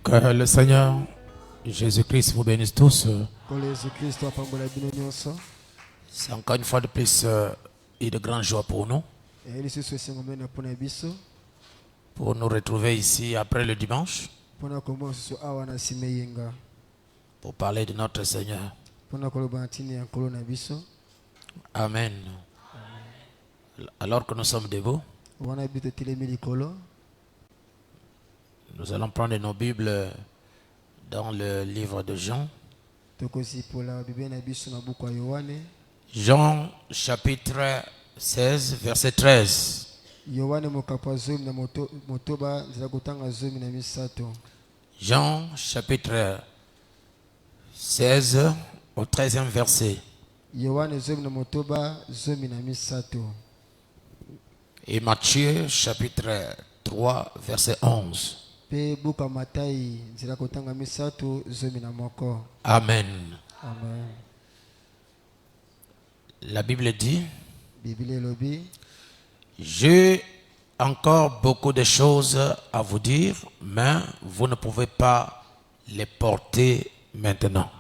Que le Seigneur Jésus-Christ vous bénisse tous. C'est encore une fois de plus et de grande joie pour nous. Pour nous retrouver ici après le dimanche. Pour parler de notre Seigneur. Amen. Alors que nous sommes debout, nous allons prendre nos Bibles dans le livre de Jean. Jean chapitre 16, verset 13. Jean chapitre 16 au 13e verset. Et Matthieu chapitre 3 verset 11. Amen. Amen. La Bible dit, j'ai encore beaucoup de choses à vous dire, mais vous ne pouvez pas les porter maintenant.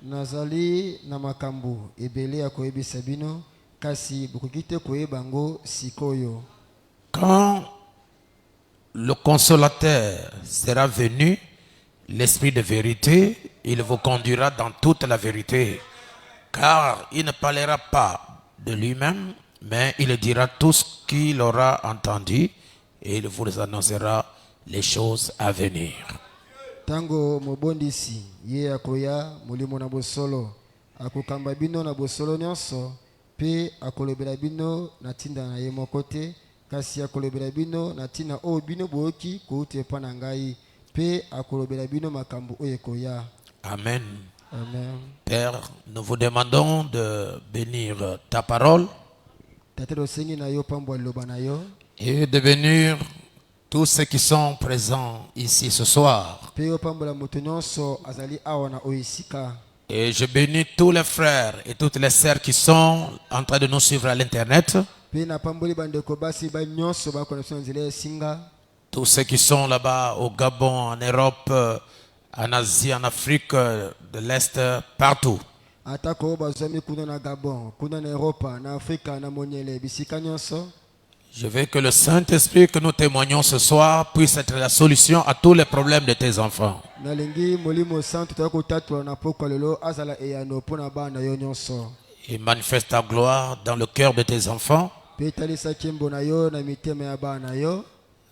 Nazali na makambu ebele ya koyebisa bino kasi bokokite koyebango sikoyo. Quand le consolateur sera venu, l'esprit de vérité, il vous conduira dans toute la vérité, car il ne parlera pas de lui-même, mais il dira tout ce qu'il aura entendu et il vous annoncera les choses à venir. Tango mobondisi ye akoya mulimo na bosolo akokamba bino na bosolo nyonso pe akolobela bino na tinda na ye mokote kasi akolobela bino na tina o bino boki koute pa na ngai pe akolobela bino makambo oyo ekoya. Amen. Amen. Père, nous vous demandons de bénir ta parole et de bénir tous ceux qui sont présents ici ce soir. Et je bénis tous les frères et toutes les sœurs qui sont en train de nous suivre à l'internet. Tous ceux qui sont là-bas au Gabon, en Europe, en Asie, en Afrique de l'Est, partout. Je veux que le Saint-Esprit que nous témoignons ce soir puisse être la solution à tous les problèmes de tes enfants. Et manifeste ta gloire dans le cœur de tes enfants.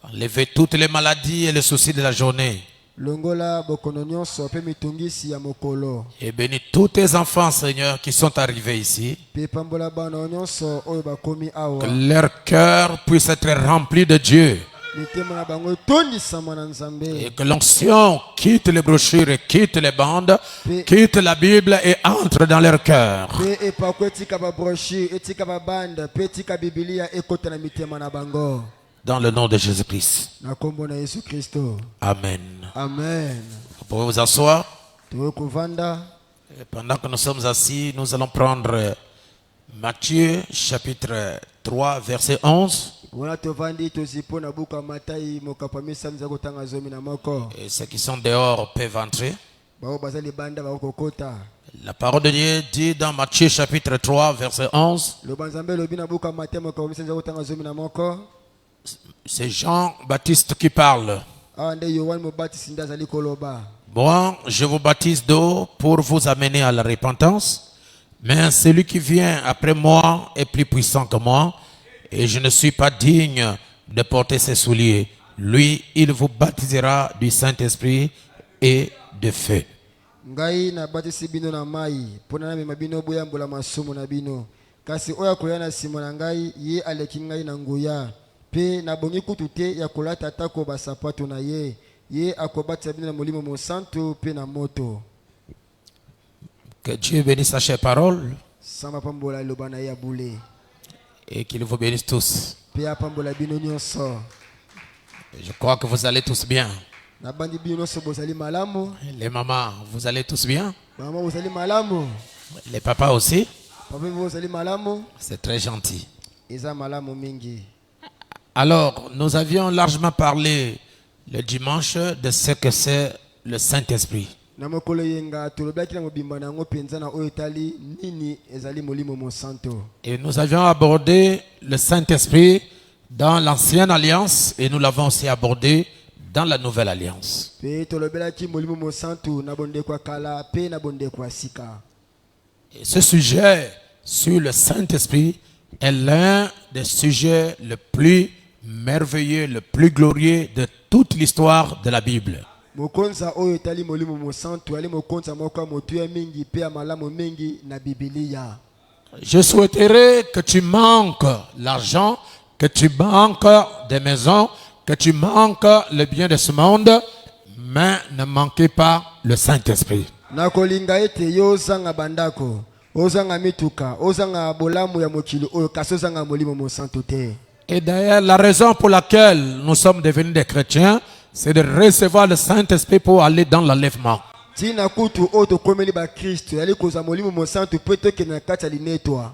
Enlevez toutes les maladies et les soucis de la journée. Et bénis tous tes enfants, Seigneur, qui sont arrivés ici. Que leur cœur puisse être rempli de Dieu. Et que l'onction quitte les brochures et quitte les bandes, quitte la Bible et entre dans leur cœur. Dans le nom de Jésus-Christ. Amen. Amen. Vous pouvez vous asseoir. Et pendant que nous sommes assis, nous allons prendre Matthieu chapitre 3 verset 11. Et ceux qui sont dehors peuvent entrer. La parole de Dieu dit dans Matthieu chapitre 3 verset 11. C'est Jean-Baptiste qui parle. Moi, je vous baptise d'eau pour vous amener à la repentance. Mais celui qui vient après moi est plus puissant que moi. Et je ne suis pas digne de porter ses souliers. Lui, il vous baptisera du Saint-Esprit et de feu. kasi oyo akoya na nsima na ngai ye aleki ngai na nguya mpe nabongi kutu te ya kolata atako basapato na ye ye akobatisa bino na molimo mosantu mpe na moto. Que Dieu bénisse sa chère parole samba pambola liloba na ye ya bule et qu'il vous bénisse tous. mpe apambola bino nyonso. Je crois que vous allez tous bien. Nabandi bino nyonso bozali malamu. Les mamans, vous allez tous bien. Mama bozali malamu. Les papas aussi. Papa bozali malamu. C'est très gentil. Eza malamu mingi. Alors, nous avions largement parlé le dimanche de ce que c'est le Saint-Esprit. Na mokolo yenga tolobaki na mobimba na ngo penza na oyo tali nini ezali molimo mosanto. Et nous avions abordé le Saint-Esprit dans l'ancienne alliance et nous l'avons aussi abordé dans la nouvelle alliance. Pe tolobelaki molimo mosanto na bonde kwa kala pe na bonde kwa sika. Et ce sujet sur le Saint-Esprit est l'un des sujets le plus merveilleux, le plus glorieux de toute l'histoire de la Bible. Mokonza oyo tali molimo mosanto ali mokonza moko motuya mingi pe malamu mingi na Biblia. Je souhaiterais que tu manques l'argent, que tu manques des maisons, que tu manques le bien de ce monde, mais ne manquez pas le Saint-Esprit. Nakolinga ete yo zanga bandako, ozanga mituka, ozanga bolamu ya mokili oyo kasi ozanga molimo mosanto te. Et d'ailleurs, la raison pour laquelle nous sommes devenus des chrétiens, c'est de recevoir le Saint-Esprit pour aller dans l'enlèvement. Tina kutu oto komeli ba Kristo yali koza molimo mosanto peto ke na kati linetwa.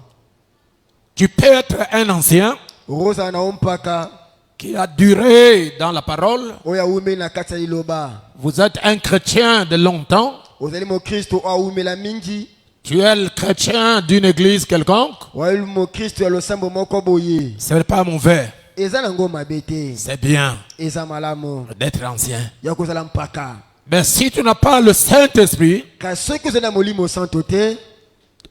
Tu peux être un ancien Rosa na ompaka qui a duré dans la parole. oya ume na kati liloba. Vous êtes un chrétien de longtemps. Ozali mo Kristo a ume la mingi. Tu es le chrétien d'une église quelconque. Wali mo Kristo ya losambo moko boye. Ce n'est pas mauvais. Eza na ngoma bete. C'est bien Eza malamu. d'être ancien. Ya kozala mpaka. Mais si tu n'as pas le Saint-Esprit, Kasi ko zana molimo santo te.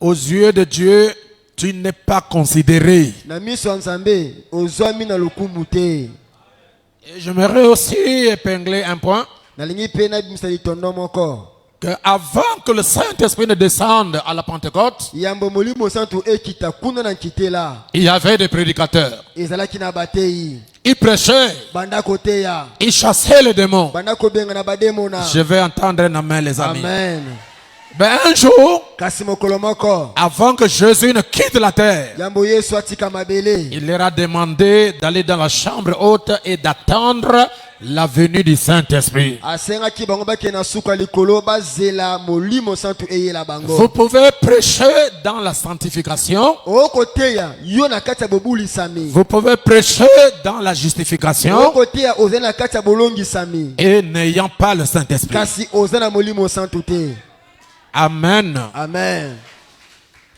aux yeux de Dieu, tu n'es pas considéré. Na miso nzambe ozwami na lokumu te. Et j'aimerais aussi épingler un point, Nalingi pe na bimisa litondo moko. que avant que le Saint-Esprit ne descende à la Pentecôte, Yambo molimo santo ekita kuna na nkitela. il y avait des prédicateurs. Ezalaki na batei. Ils prêchaient, Banda koteya. ils chassaient les démons. Banda kobenga na bademona. Je vais entendre un amen, les amis. Amen. Mais un jour, Kasi mokolo moko. avant que Jésus ne quitte la terre, Yambo Yesu atika mabele. il leur a demandé d'aller dans la chambre haute et d'attendre la venue du Saint-Esprit. Asengaki bango bake na suka likolo bazela molimo santo eyela bango. Vous pouvez prêcher dans la sanctification. Okoteya yo na kati ya bobulisami. Vous pouvez prêcher dans la justification Okoteya ozela na kati ya bolongisami. et n'ayant pas le Saint-Esprit. Kasi ozela molimo santo te. Amen. Amen.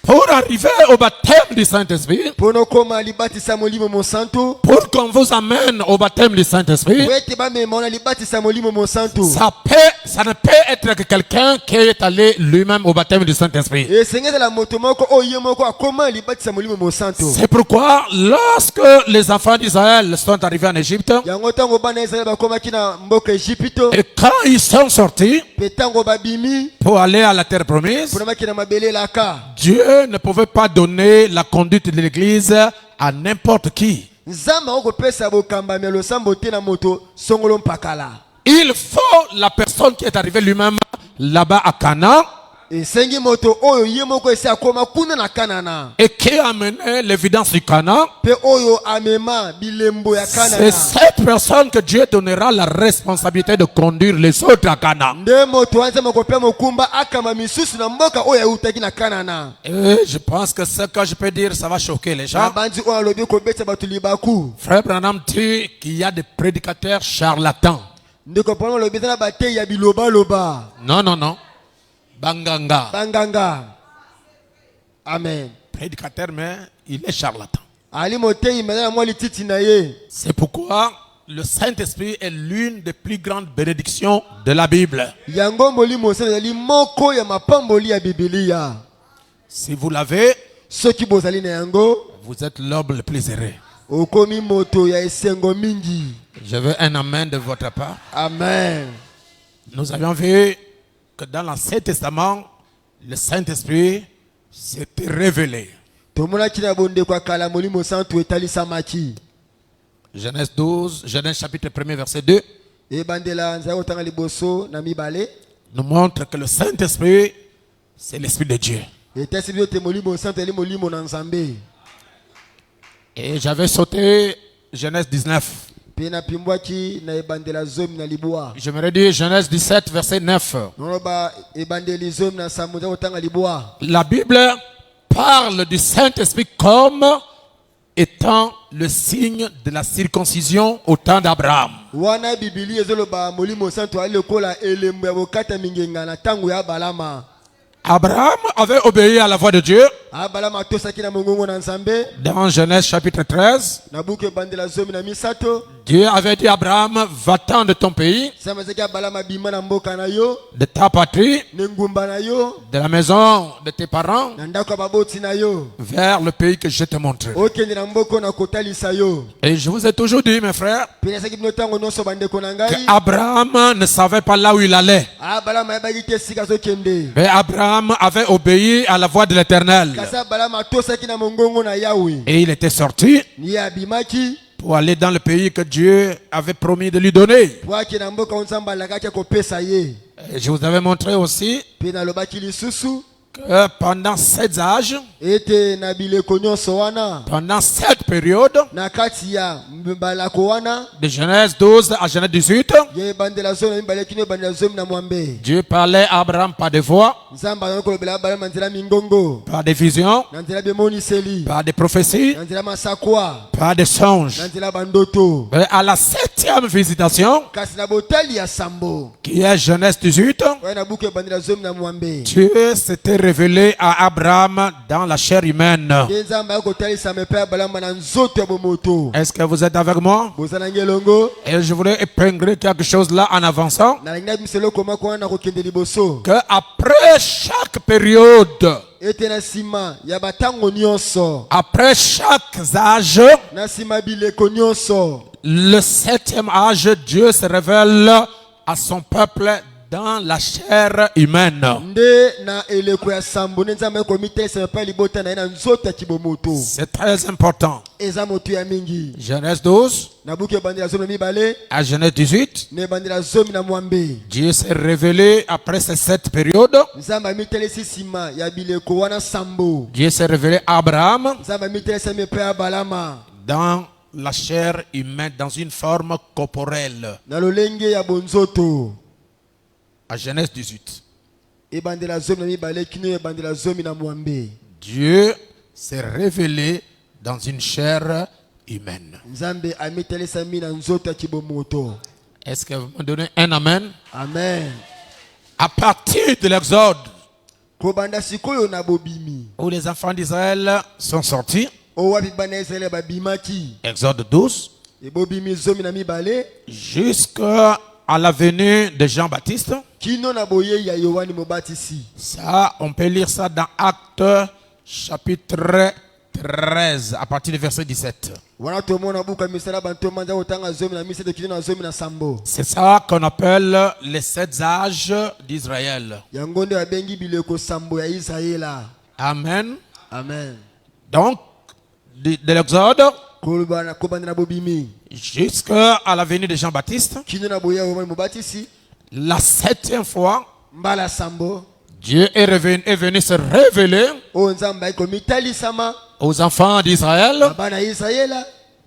Pour arriver au baptême du Saint-Esprit, Pono koma libatisa molimo mosanto. pour qu'on vous amène au baptême du Saint-Esprit, Wete ba memona libatisa molimo mosanto. ça ne peut être que quelqu'un qui est allé lui-même au baptême du Saint-Esprit. Esengeza la moto moko oye moko akoma libatisa molimo mosanto. C'est pourquoi lorsque les enfants d'Israël sont arrivés en Égypte, Yango tango bana Israël bakomaki na mboka Egypto. et quand ils sont sortis Petango babimi. pour aller à la terre promise, Pona maki na mabele laka. Dieu ne pouvait pas donner la conduite de l'église à n'importe qui. Nzamba okopesa bokamba melo sambo te na moto songolo mpakala. Il faut la personne qui est arrivée lui-même là-bas à Canaan Esengi moto oyo ye moko esi akoma kuna na Kanana. et qui a amené l'évidence du Canaan. Pe oyo amema bilembo ya C'est Kanana. cette personne que Dieu donnera la responsabilité de conduire les autres à Canaan. Nde moto anza mokopea mokumba akama misusu na mboka oyo utaki na Kanana. Et je pense que ce que je peux dire, ça va choquer les Na gens. bandi oyo alobi kobetsa bato libaku. Frère Branham dit qu'il y a des prédicateurs charlatans. Ndeko pona alobi na batei ya biloba loba. Non, non, non. Banganga. Banganga. Amen. Prédicateur, mais il est charlatan. Ali motei mena mwa lititi na ye. C'est pourquoi le Saint-Esprit est l'une des plus grandes bénédictions de la Bible. Yango molimo sala li moko ya mapamboli ya Biblia. Si vous l'avez, Soki bozali na yango, vous êtes l'homme le plus heureux. okomi moto ya esengo mingi. Je veux un amen de votre part. Amen. Nous avions vu que dans l'Ancien Testament, le Saint-Esprit s'était révélé. tomonaki na bondeko ya kala molimo santu etalisamaki. Genèse 12, Genèse chapitre 1er verset 2 ebandela nzala kotanga liboso na mibale nous montre que le Saint-Esprit, c'est l'Esprit de Dieu. etasi biso te molimo santu eli molimo na nzambe. Et j'avais sauté Genèse 19. Mpe napimbwaki na ebandela zomi na libwa. J'aimerais dire Genèse 17 verset 9. noloba ebandeli zomi na nsambo nzala kotanga libwa. La Bible parle du Saint-Esprit comme étant le signe de la circoncision au temps d'Abraham. wana bibili ezoloba molimo santu ali lokola elembo ya bokata mingenga na ntango ya balama. Abraham avait obéi à la voix de Dieu. abalama atosaki na mongongo na nzambe. Dans Genèse chapitre 13, na buku ebandela zomi na misato Dieu avait dit à Abraham, va-t'en de ton pays, nzambe azaki abalama bima na mboka na yo de ta patrie, na ngumba na yo de la maison de tes parents, na ndako ya baboti na yo vers le pays que je te montre. okende na mboka na kotalisa yo. Et je vous ai toujours dit, mes frères, mpe nasaki bino ntango nyonso bandeko na ngai qu'Abraham ne savait pas là où il allait. abalama ayebaki te esika azokende. Mais Abraham avait obéi à la voix de l'Éternel. kasi abalama atosaki na mongongo na yawe Et il était sorti ye abimaki pour aller dans le pays que Dieu avait promis de lui donner. po akende na mboka oyo nzambe alakaki akopesa ye. Et je vous avais montré aussi mpe nalobaki lisusu que pendant 7 âges, ete na bileko nyonso wana pendant cette période, na kati ya balako wana de Genèse 12 à Genèse 18, ye ebandela zomi na mibale kino ebandela zomi na mwambe. Dieu parlait à Abraham par des voix, nzambe azali kolobela abalama na nzela mingongo par des visions, na nzela bimoniseli par des prophéties, na nzela masakwa par des songes. na nzela bandoto. Mais à la 7e visitation, kasi na botali ya sambo qui est Genèse 18, oyo na buku ebandela zomi na mwambe Dieu s'était révélé à Abraham dans la chair humaine. nde nzambe ayi kotalisama epai ya balama na nzoto ya bomoto. Est-ce que vous êtes avec moi? boza na ngai elongo Et je voulais épingler quelque chose là en avançant. nalingi nabimisa eloko moko wana na kokende liboso Que après chaque période, ete na nsima ya batango nyonso après chaque âge, na nsima ya bileko nyonso le 7e âge, Dieu se révèle à son peuple dans la chair humaine. nde na eleko ya sambo nde nzambe ayi komitelisa epai ya libota na ye na nzoto ya kibomoto. C'est très important. eza motu ya mingi. Genèse 12 na buku ebandela zomi na mibale à Genèse 18, na ebandela zomi na mwambe Dieu s'est révélé après ces 7 périodes. nzambe amitelisi nsima ya bileko wana sambo. Dieu s'est révélé à Abraham nzambe amitelisami epai ya balama dans la chair humaine, dans une forme corporelle. na lolenge ya bonzoto. À Genèse 18, ebandela zomi na mibale kino ebandela zomi na mwambe Dieu s'est révélé dans une chair humaine. nzambe amitelisami na nzoto ya kibomoto. Est-ce que vous me donnez un amen? amen. À partir de l'Exode, kobanda sikoyo na bobimi où les enfants d'Israël sont sortis, oyo wapi bana ya israele babimaki Exode 12, ebobimi zomi na mibale jusqu'à la venue de Jean-Baptiste. kino na boyei ya yohani mobatisi. Ça, on peut lire ça dans Actes chapitre 13, à partir du verset 17. wana tomona buku ya misala bantoma nza kotanga zomi na misato kino na zomi na sambo. C'est ça qu'on appelle les 7 âges d'Israël. yango nde babengi bileko sambo ya israela. Amen. amen. Donc, de l'Exode kobanda na bobimi jusqu'à la venue de Jean-Baptiste, kino na boyei ya yohani mobatisi la 7e fois, mbala sambo Dieu est venu se révéler oyo nzambe ayi komitalisama aux enfants d'Israël na bana ya israela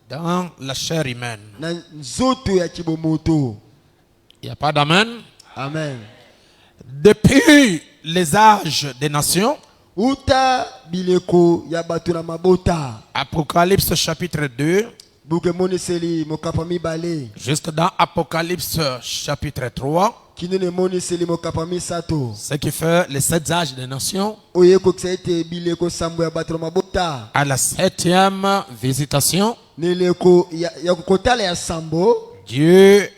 dans la chair humaine. na nzoto ya kibomoto. Il n'y a pas d'amen. amen. Depuis les âges des nations, uta bileko ya bato na mabota. Apocalypse chapitre 2, buku emoniseli mokapa mibale jusque dans Apocalypse chapitre 3, kino na emoniseli mokapa misato ce qui fait les 7 âges des nations, oyo ekokisa ete bileko sambo ya bato na mabota à la 7e visitation, na eleko ya kotala ya sambo. Dieu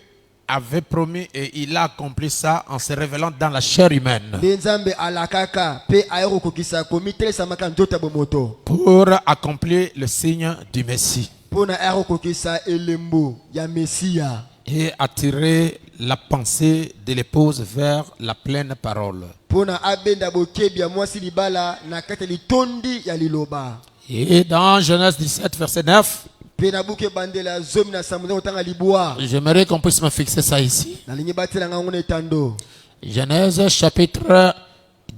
avait promis et il a accompli ça en se révélant dans la chair humaine nde nzambe alakaka mpe aye kokokisa komitelesamaka nzoto ya bomoto pour accomplir le signe du Messie mpo na aye kokokisa elembo ya mesiya et attirer la pensée de l'épouse vers la pleine parole. mpo na abenda bokebi ya mwasi libala na kati ya litondi ya liloba. Et dans Genèse 17, verset 9, Pe na buke bandela zomi na sambo kotanga libwa. j'aimerais qu'on puisse me fixer ça ici. Na lingi batela nga ngone tando. Genèse chapitre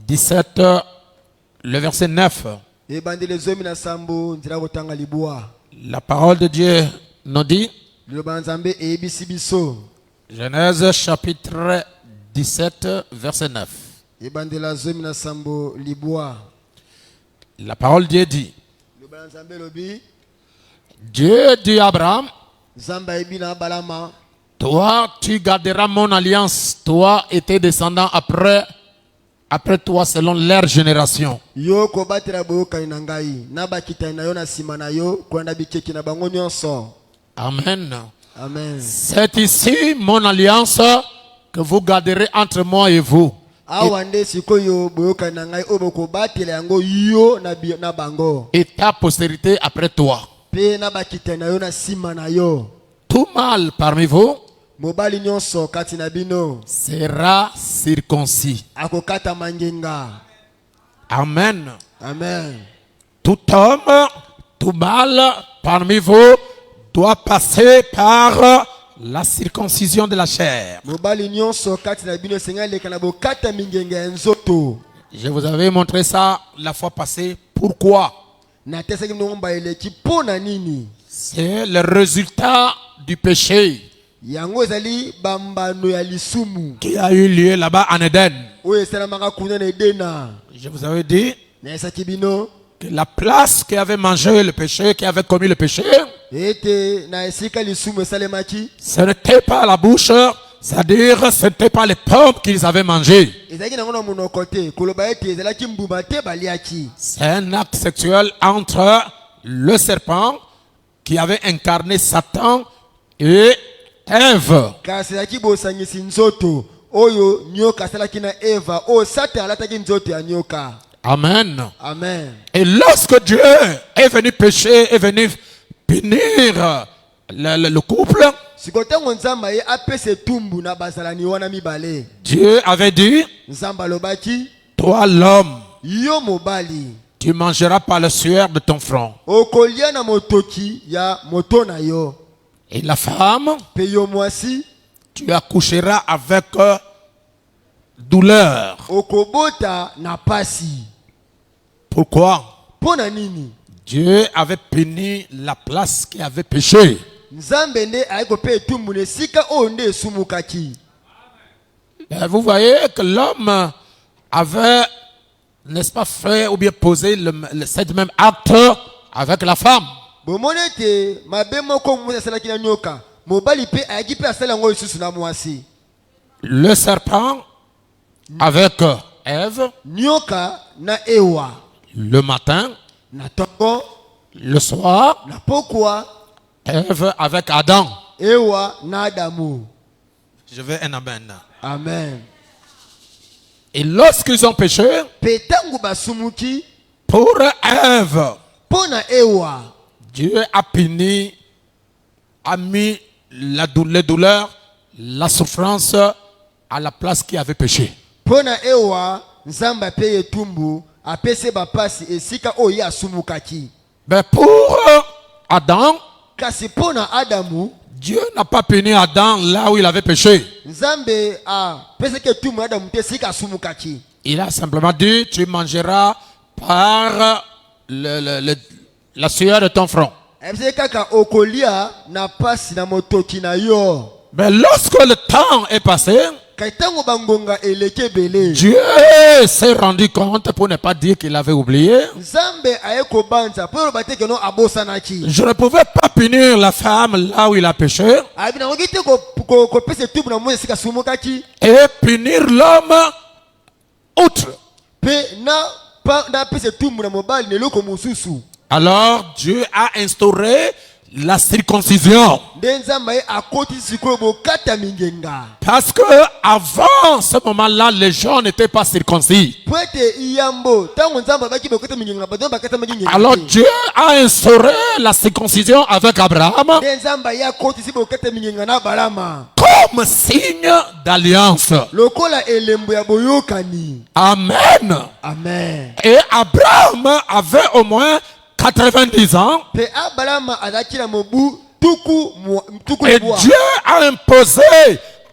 17, le verset 9. E bandele zomi na sambo nzira kotanga libwa. La parole de Dieu nous dit, Liloba nzambe eyebisi biso. Genèse chapitre 17, verset 9. E bandela zomi na sambo libwa. La parole de Dieu dit, Liloba nzambe lobi. Dieu dit à Abraham, Zamba ebina balama. toi tu garderas mon alliance, toi et tes descendants après toi selon leur génération. Yo ko batela boyoka na ngai. Na bakita na yo na sima na yo ko na bikeki na bango nyonso. Amen. Amen. C'est ici mon alliance que vous garderez entre moi et vous. Awa nde sikoyo boyoka na ngai oboko batela yango yo na bango. Et ta postérité après toi. Pe na bakita na yo na sima na yo. Tout mâle parmi vous Mobali nyonso kati na bino sera circoncis. akokata mangenga. Amen. Amen. Tout homme, tout mâle parmi vous doit passer par la circoncision de la chair. Mobali nyonso kati na bino senga leka na bokata mingenga ya nzoto. Je vous avais montré ça la fois passée. Pourquoi? Na tesaki mnomba eleki pona nini? C'est le résultat du péché Yango ezali bambano ya lisumu. qui a eu lieu là-bas en Éden. Oyo esalamaka kuna na Edena. Je vous avais dit Na esaki bino que la place qui avait mangé le péché, qui avait commis le péché, ete na esika lisumu esalemaki. ce n'était pas la bouche, c'est-à-dire ce n'était pas les pommes qu'ils avaient mangées. Ezalaki nango na monoko te koloba ete ezalaki mbuma te baliaki. C'est un acte sexuel entre le serpent qui avait incarné Satan et Ève. Kasi ezalaki bosangisi nzoto oyo nyoka asalaki na Eva oyo Satan alataki nzoto ya nyoka. Amen. Amen. Et lorsque Dieu est venu pécher, est venu punir le couple, Sikotango nzamba ye apese tumbu na bazalani wana mibale. Dieu avait dit, Nzamba lobaki toi l'homme, yo mobali tu mangeras par le sueur de ton front. okolia na motoki ya moto na yo. Et la femme, Pe yo mwasi tu accoucheras avec douleur. okobota na pasi. Pourquoi? Pona nini? Dieu avait puni la place qui avait péché. Nzambe nde ayiko pe tumbu ne sika oyo nde esumukaki. Et vous voyez que l'homme avait, n'est-ce pas, fait ou bien posé cet même acte avec la femme. Bomone te mabe moko mwasi asalaki na nyoka. Mobali pe ayaki pe asala yango lisusu na mwasi. Le serpent avec Ève Nyoka na Ewa. le matin, Na tongo le soir, na pokwa Ève avec Adam. Ewa na Adamu. Je veux un amen. Amen. Et lorsqu'ils ont péché, Petangu basumuki pour Ève, pona Ewa. Dieu a puni, a mis les douleurs, la souffrance à la place qui avait péché. Pona Ewa nzamba peye tumbu apese bapasi esika oyo asumukaki. Mais pour Adam, Kasi pona Adamu Dieu n'a pas puni Adam là où il avait péché. nzambe pese ke tumbu Adamu te sika asumukaki. Il a simplement dit, tu mangeras par la sueur de ton front. Ebise kaka okolia na pasi na motoki na yo. Mais lorsque le temps est passé, Kaitango bangonga eleke bele. Dieu s'est rendu compte, pour ne pas dire qu'il avait oublié. Nzambe ayeko banza pour bateke no abosanaki. Je ne pouvais pas punir la femme là où il a péché Abi na ngite ko pese tumbu na Moïse sika sumukaki. et punir l'homme outre. Pe na pese tumbu na mobali neloko mususu. Alors Dieu a instauré la circoncision. Parce que avant ce moment-là, les gens n'étaient pas circoncis. Alors Dieu a instauré la circoncision avec Abraham comme signe d'alliance. Amen. Amen. Et Abraham avait au moins 90 ans. Pe abalama azaki na mobu tuku Et le bois. Dieu a imposé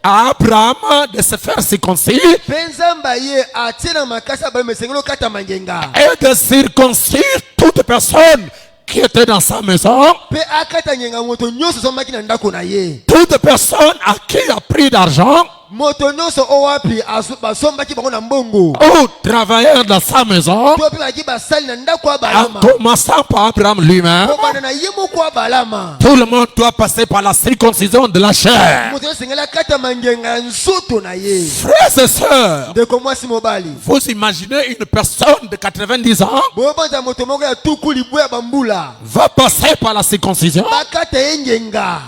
à Abraham de se faire circoncire Penzamba ye atie na makasa abalama esengeli okata mangenga. et de circoncire toute personne qui était dans sa maison, Pe akata ngenga moto nyonso somaki na ndako na ye. toute personne à qui il a pris d'argent Moto nyonso owapi basombaki bango na mbongo. ou travailleur dans sa maison, To pe baki basali na ndako en abalama. commençant par Abraham lui-même. Kobana na ye moko abalama. Tout le monde doit passer par la circoncision de la chair. Moto esengeli akata mangenga ya nzoto na ye. Frères et sœurs, Ndeko mwasi mobali. vous imaginez une personne de 90 ans Bobanza moto moko ya tuku libwe ya bambula. va passer par la circoncision Bakata ye ngenga.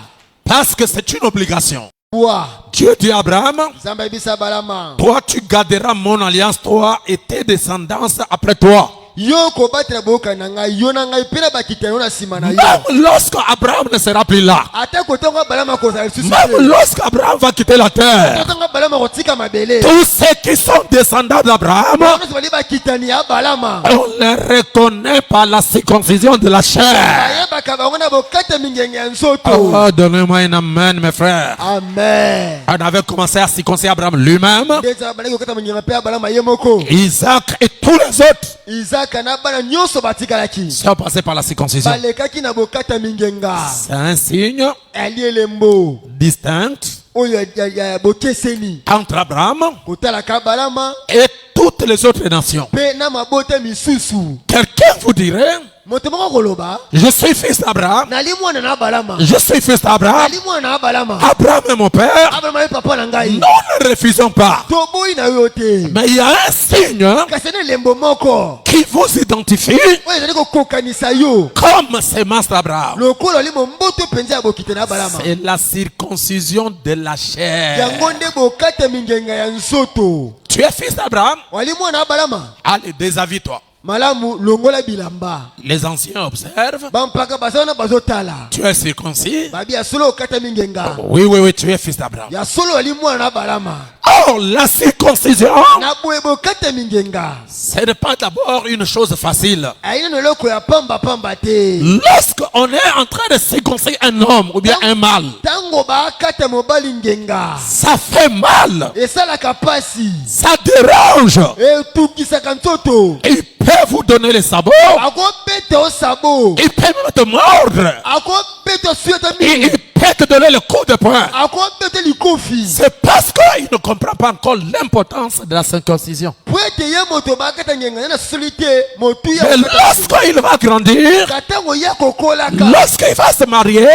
parce que c'est une obligation. Bois. Dieu dit à Abraham, Zamba ebisa balama. toi tu garderas mon alliance, toi et tes descendants après toi. Yo kobatela boka na ngai yo na ngai pena bakitana na sima na yo. Même lorsque Abraham ne sera plus là, Ata kotonga balama kozala lisusu. même lorsque Abraham va quitter la terre, Kotonga balama kotika mabele. tous ceux qui sont descendants d'Abraham, Bana bali bakitani ya balama. on les reconnaît par la circoncision de la chair. Aya bakabango na bokata mingenge ya nzoto. Oh, donnez-moi un amen, mes frères. Amen. On avait commencé à circoncire Abraham lui-même, Ndeza balaki kokata mingenge pe ya balama ye moko. Isaac et tous les autres Isaac na bana nyonso batikalaki. sont passés par la circoncision. Balekaki na bokata mingenga. C'est un signe Ali elembo. distinct Oyo ya bokeseni. entre Abraham Kotala ka balama. et toutes les autres nations. Pe na mabote misusu. Quelqu'un vous dirait, Moto moko koloba. je suis fils d'Abraham, Nali mwana na balama. je suis fils d'Abraham, Nali mwana na balama. Abraham est mon père. Abalama ye papa na ngai. Non, ne refusons pas. Toboyi na yo te. Mais il y a un signe Kasi ne lembo moko. qui vous identifie Oyo ezali kokokanisa yo. comme sémence d'Abraham. Lokolo limo mboto penza ya bokite na balama. C'est la circoncision de la chair. Yango nde bokata mingenga ya nzoto. Tu es fils d'Abraham? Wali mwana na balama. Allez, déshabille-toi. Malamu longola bilamba. Les anciens observent. Bampaka basana bazotala. Tu es circoncis? Babi ya solo okata mingenga. Oui, oui, oui, tu es fils d'Abraham. Ya solo wali mwana na balama. Or, la circoncision, Na boye bokata mingenga. ce n'est pas d'abord une chose facile. Aina no loko ya pamba pamba te. Lorsqu'on est en train de circoncire un homme ou bien un mâle, Tango bakata mobali ngenga. ça fait mal, Esalaka pasi. ça dérange. Etukisaka nzoto. Il peut vous donner les sabots, Akobete o sabo. il peut même te mordre, Akobete sueta il mingi. peut te donner le coup de poing. Akobete likofi. C'est parce qu'il ne comprend pas encore l'importance de la circoncision. Pwete ye moto bakata ngenga na solité motu ya. Mais lorsqu'il va grandir, Katango ya kokolaka. lorsqu'il va se marier,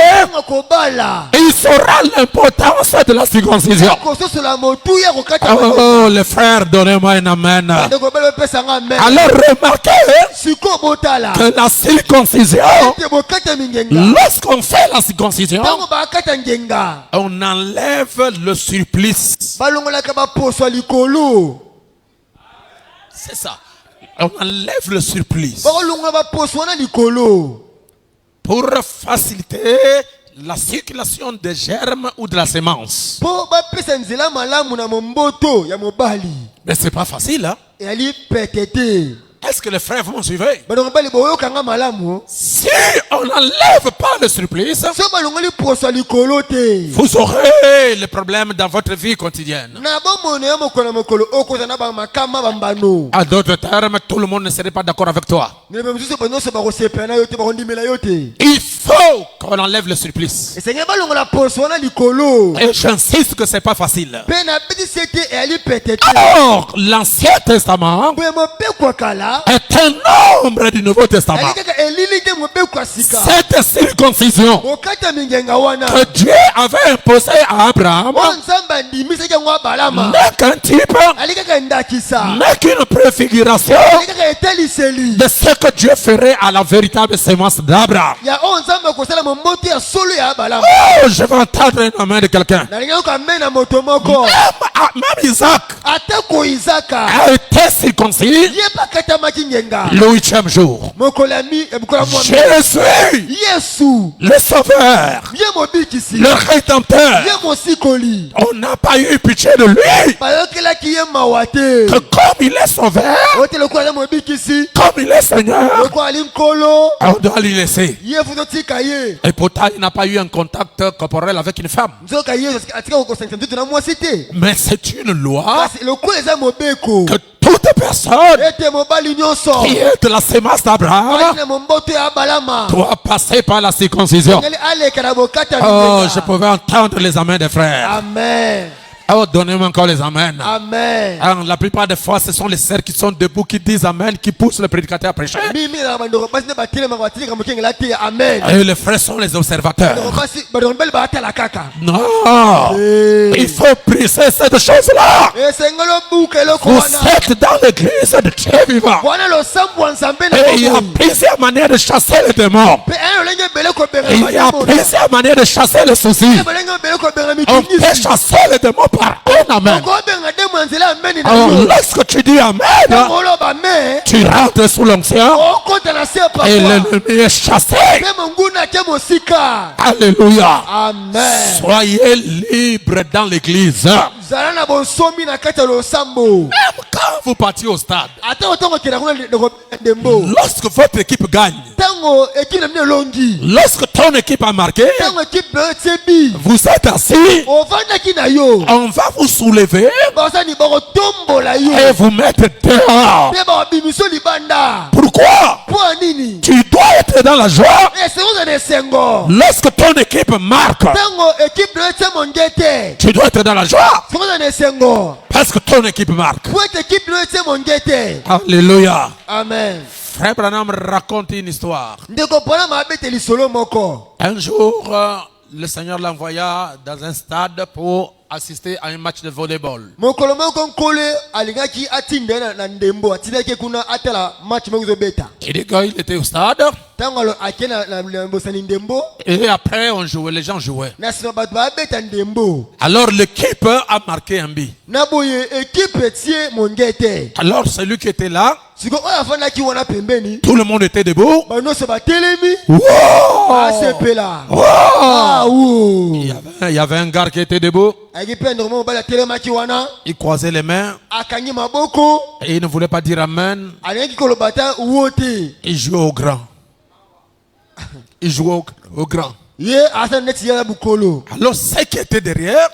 Kobala. il saura l'importance de la circoncision. Kososola motu ya kokata. Oh, les frères, donnez-moi un amen. Ndeko bele pesa nga amen. Alors remarquez Siko botala. que la circoncision, Te bokata mingenga. lorsqu'on fait la circoncision, Tango bakata ngenga. on enlève le supplice. Balongolaka ba poso likolo. C'est ça. On enlève le supplice Balongola ba poso na likolo. pour faciliter la circulation des germes ou de la sémence. Po ba pesa nzela malamu na momboto ya mobali. Mais c'est pas facile, hein? Et ali petete. Est-ce que les frères vont suivre? Balongo bali boyoka nga malamu. Si on n'enlève pas le supplice, So balongoli poso likolo te. vous aurez les problèmes dans votre vie quotidienne. Na bomone ya mokolo mokolo okoza na ba makama bambano. À d'autres termes, tout le monde ne serait pas d'accord avec toi. Nebe msusu banoso ba kosepena yo te ba kondimela yo te. Il faut qu'on enlève le supplice. Esenge balongola poso na likolo. Et j'insiste que c'est pas facile. Pe na bidi sete e ali petete. Or, l'Ancien Testament Boye mobekwa kala. est un nombre du Nouveau Testament. Ali kaka elili te mobekwa sika. Cette circoncision Okata mingenga wana. que Dieu avait imposée à Abraham O nzamba ndimisaki yango abalama. n'est qu'un type, Ali kaka ndakisa. n'est qu'une préfiguration Ali kaka eteliseli. de ce que Dieu ferait à la véritable sémence d'Abraham. Ya o nzamba Oh, je vais entendre un amen de quelqu'un. Même Isaac a été circoncis le 8e jour. Jésus, le sauveur, le rédempteur. On n'a pas eu pitié de lui. Que comme il est sauveur, comme il est Seigneur, on doit lui laisser. Et pourtant, il n'a pas eu un contact corporel avec une femme. Mais c'est une loi que toute personne qui est de la sémence d'Abraham doit passer par la circoncision. Oh, je pouvais entendre les amens des frères. Amen. Oh, donnez-moi encore les amens. Amen. Alors, la plupart des fois, ce sont les sœurs qui sont debout, qui disent amen, qui poussent le prédicateur à prêcher. Et les frères sont les observateurs. Non, il faut briser cette chose-là. Vous êtes dans l'église de Dieu vivant. Et il y a plusieurs manières de chasser les démons. Il y a plusieurs manières de chasser les soucis. On peut chasser les démons par un amen. Alors, lorsque tu dis amen, tu rentres sous l'onction et l'ennemi est chassé. Alléluia. Amen. Soyez libres dans l'église. Même quand vous partez au stade, lorsque votre équipe gagne, lorsque ton équipe a marqué, vous êtes assis, on va vous soulever et vous mettre dehors. Pourquoi? Tu dois être dans la joie. Lorsque ton équipe marque, tu dois être dans la joie. Parce que ton équipe marque. Alléluia. Amen. Frère Branham raconte une histoire. Un jour, le Seigneur l'envoya dans un stade pour assister à un match de volleyball. Il dit qu'il était au stade. Et après, on jouait, les gens jouaient. Alors l'équipe a marqué un but. Alors celui qui était là, tout le monde était debout. Wow. Il y avait un gars qui était debout. Il croisait les mains et il ne voulait pas dire amen. Il jouait au grand. Il jouait au grand. Alors ceux qui étaient derrière,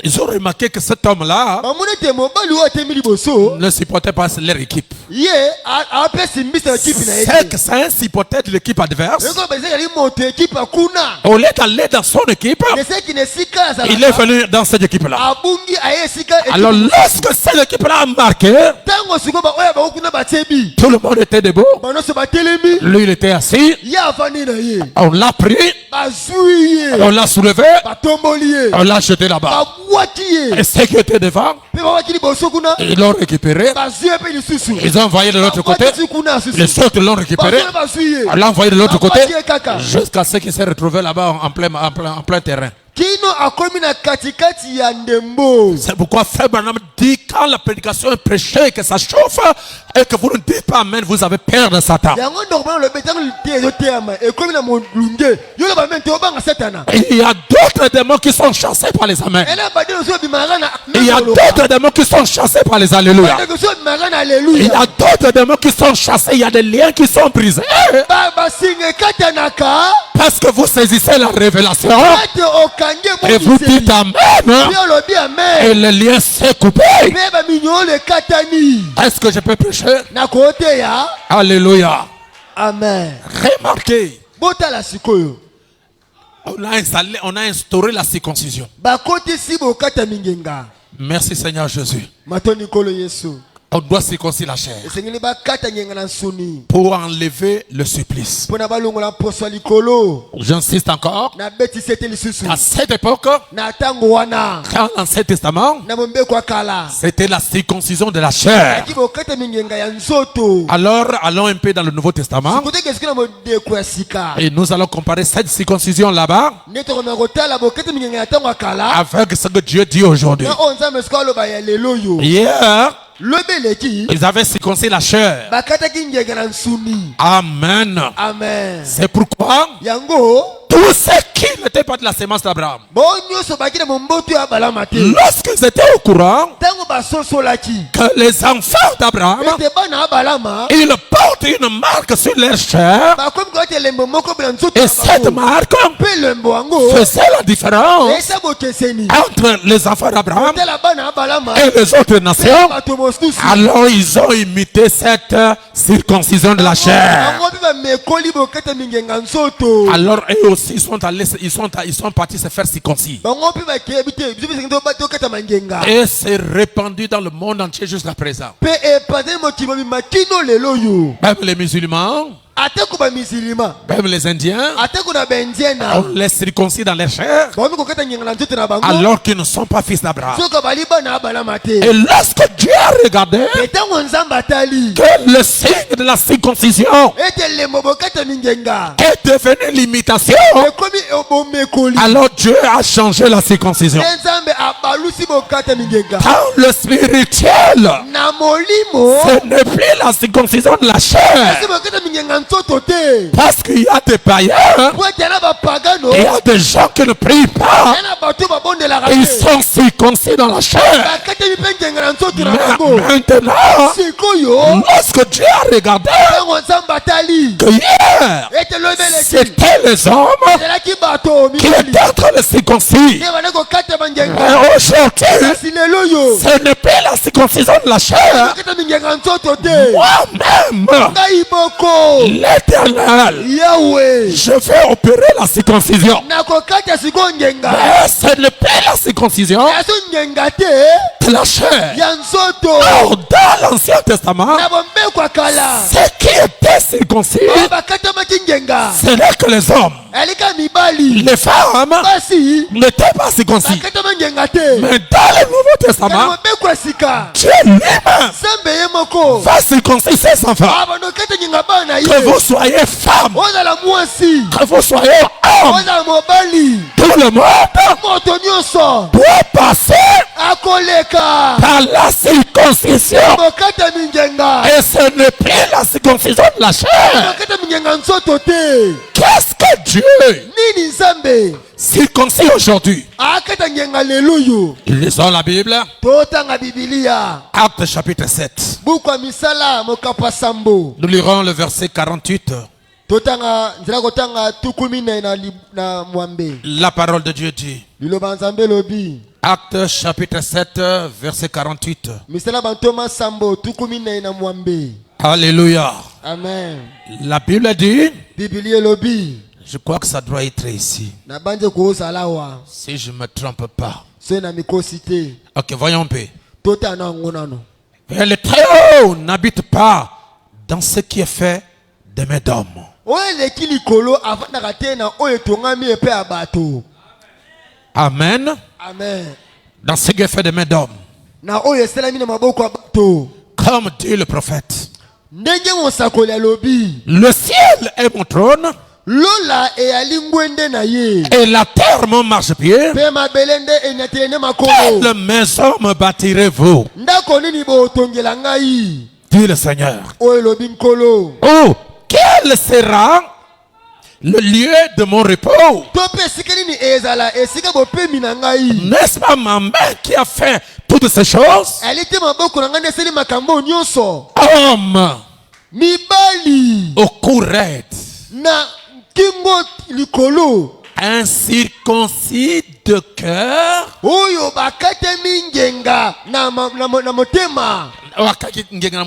ils ont remarqué que cet homme-là ne supportait pas leur équipe. C'est que ça supportait l'équipe adverse. Au lieu d'aller dans son équipe, il est venu dans cette équipe-là. Alors lorsque cette équipe-là a marqué, tout le monde était debout. Lui, il était assis. On l'a pris, on l'a soulevé, on l'a jeté là-bas. Et ceux qui étaient devant, ils l'ont récupéré. Ils ont envoyé de l'autre côté. Les autres l'ont récupéré. On l'a envoyé de l'autre côté jusqu'à ce qu'il s'est retrouvé là-bas en plein terrain. C'est pourquoi Frère Branham dit quand la prédication est prêchée, que ça chauffe et que vous ne dites pas amen, vous avez peur de Satan. Il y a d'autres démons qui sont chassés par les amens. Il y a d'autres démons qui sont chassés par les alléluia. Il y a d'autres démons qui sont chassés. Il y a des liens qui sont brisés. Parce que vous saisissez la révélation et vous dites amen. Et le lien s'est coupé. Est-ce que je peux prêcher? Alléluia. Amen. Remarquez, on a instauré la circoncision. Merci Seigneur Jésus. On doit circoncire la chair esengeli bakata ngenga na nsuni pour enlever le supplice. mpona balongola poso ya likolo J'insiste encore. na betisi ete lisusu À cette époque, na ntango wana dans l'Ancien Testament, na mombeko ya kala c'était la circoncision de la chair. aki bokatami ngenga ya nzoto Alors, allons un peu dans le Nouveau Testament sikoteki esika na modeko ya sika et nous allons comparer cette circoncision là-bas nde tokomeka kotala bokatami ngenga ya ntango ya kala avec ce que Dieu dit aujourd'hui. na oyo nzambe esika aloba ya lelo oyo Hier, lobi eleki ils avaient circoncis la chair. bakataki ngenga na nsuni Amen. amen C'est pourquoi yango tous ceux qui n'étaient pas de la sémence d'Abraham, bo nyonso baki na momboto ya balama te lorsqu'ils étaient au courant ntango basosolaki que les enfants d'Abraham, ete bana ya balama ils portent une marque sur leur chair, bakomi koyaki elembo moko bila nzoto et na cette bango marque mpe elembo yango faisait la différence esa bokeseni entre les enfants d'Abraham tala bana ya balama et les autres nations. bato mosusu Alors ils ont imité cette circoncision de la chair. yango mpe bamekoli bokatami ngenga nzoto Alors eux aussi ils sont partis se faire circoncis. bango mpe bakebi te biso mpe tokatama ngenga Et c'est répandu dans le monde entier jusqu'à présent. mpe epandeli mokili mobimba kino lelo oyo Même les musulmans, atako bamisilima même les Indiens, atako na baindiena on les circoncis dans leur chair baomi kokata ngenga na nzoto na bango alors qu'ils ne sont pas fils d'Abraham. soki bali bana ya balama te Et lorsque Dieu a regardé etango nzambe atali que le signe de la circoncision ete elembo bokatami ngenga est devenu l'imitation, ekomi bomekoli alors Dieu a changé la circoncision. nde nzambe abalusi bokatami ngenga Dans le spirituel, na molimo ce n'est plus la circoncision de la chair. esi bokatami ngenga nzoto te Parce qu'il y a des païens, po ete ya na bapagano il y a des gens qui ne prient pas. ya na bato babondelaka Ils te sont circoncis dans la chair. bakatami mpe ngenga na nzoto na Mais bango maintenant, sikoyo lorsque Dieu a regardé ntango nzambe atali que hier, ete lobeleki c'était les hommes ezalaki bato qui mibali étaient en train de circoncire. nde bana kokatama ngenga Mais aujourd'hui, kasi lelo oyo ce n'est plus la circoncision de la chair. bakatami ngenga nzoto te Moi-même, ngai moko l'Éternel, yawe je vais opérer la circoncision. nakokata sikoyo ngenga Mais ce n'est plus la circoncision yaso ngenga te de la chair. ya nzoto Or, dans l'Ancien Testament, na bombeko ya kala ceux qui étaient circoncis, oyo bakatamaki ngenga ce n'est que les hommes. alika mibali Les femmes basi n'étaient pas circoncis. bakatama ngenga te Mais dans le Nouveau na Testament, bombeko ya sika Dieu lui-même nzambe ye moko va circoncire ses enfants. abanda okata ngenga bana Que ye vous soyez femmes, ozala mwasi que vous soyez hommes, ozala mobali tout le monde moto nyonso doit passer akoleka par la circoncision. bokatami ngenga Et ce n'est plus la circoncision de la chair. bokatami ngenga nzoto te Qu'est-ce que Dieu nini nzambe circoncis aujourd'hui? akata ngenga lelo oyo Lisons la Bible. totanga bibilia Actes chapitre 7. buku ya misala mokapa sambo Nous lirons le verset 48. totanga nzela kotanga tukumi na mwambe La parole de Dieu dit. liloba nzambe lobi Actes chapitre 7, verset 48. misala bantoma sambo tukumi na mwambe Alléluia. amen La Bible dit, bibilia elobi je crois que ça doit être ici, na banje kozala wa si je ne me trompe pas. soki na mikosi te Ok, voyons un peu. totana yango nano Et le Très-Haut n'habite pas dans ce qui est fait de mes d'hommes. oyo eleki likolo avandaka te na oyo etongami epe ya bato Amen. amen Dans ce qui est fait de mes d'hommes. na oyo esalami na maboko ya bato Comme dit le prophète. ndenge mosakoli alobi Le ciel est mon trône lola eyali ngwende na ye et la terre mon marchepied. mpe mabele nde enyateli nde makolo Quelle maison me bâtirez-vous? ndako nini botongela ngai Dit le Seigneur. oyo elobi nkolo Oh, quel sera le lieu de mon repos? to mpe esika nini ezala esika bopemi na ngai N'est-ce pas ma main qui a fait toutes ces choses? ali te maboko na ngai nde esali makambo nyonso Homme mibali au cou raide, na kingo likolo incirconcis de cœur, oyo bakatemi ngenga na motema bakatemi ngenga na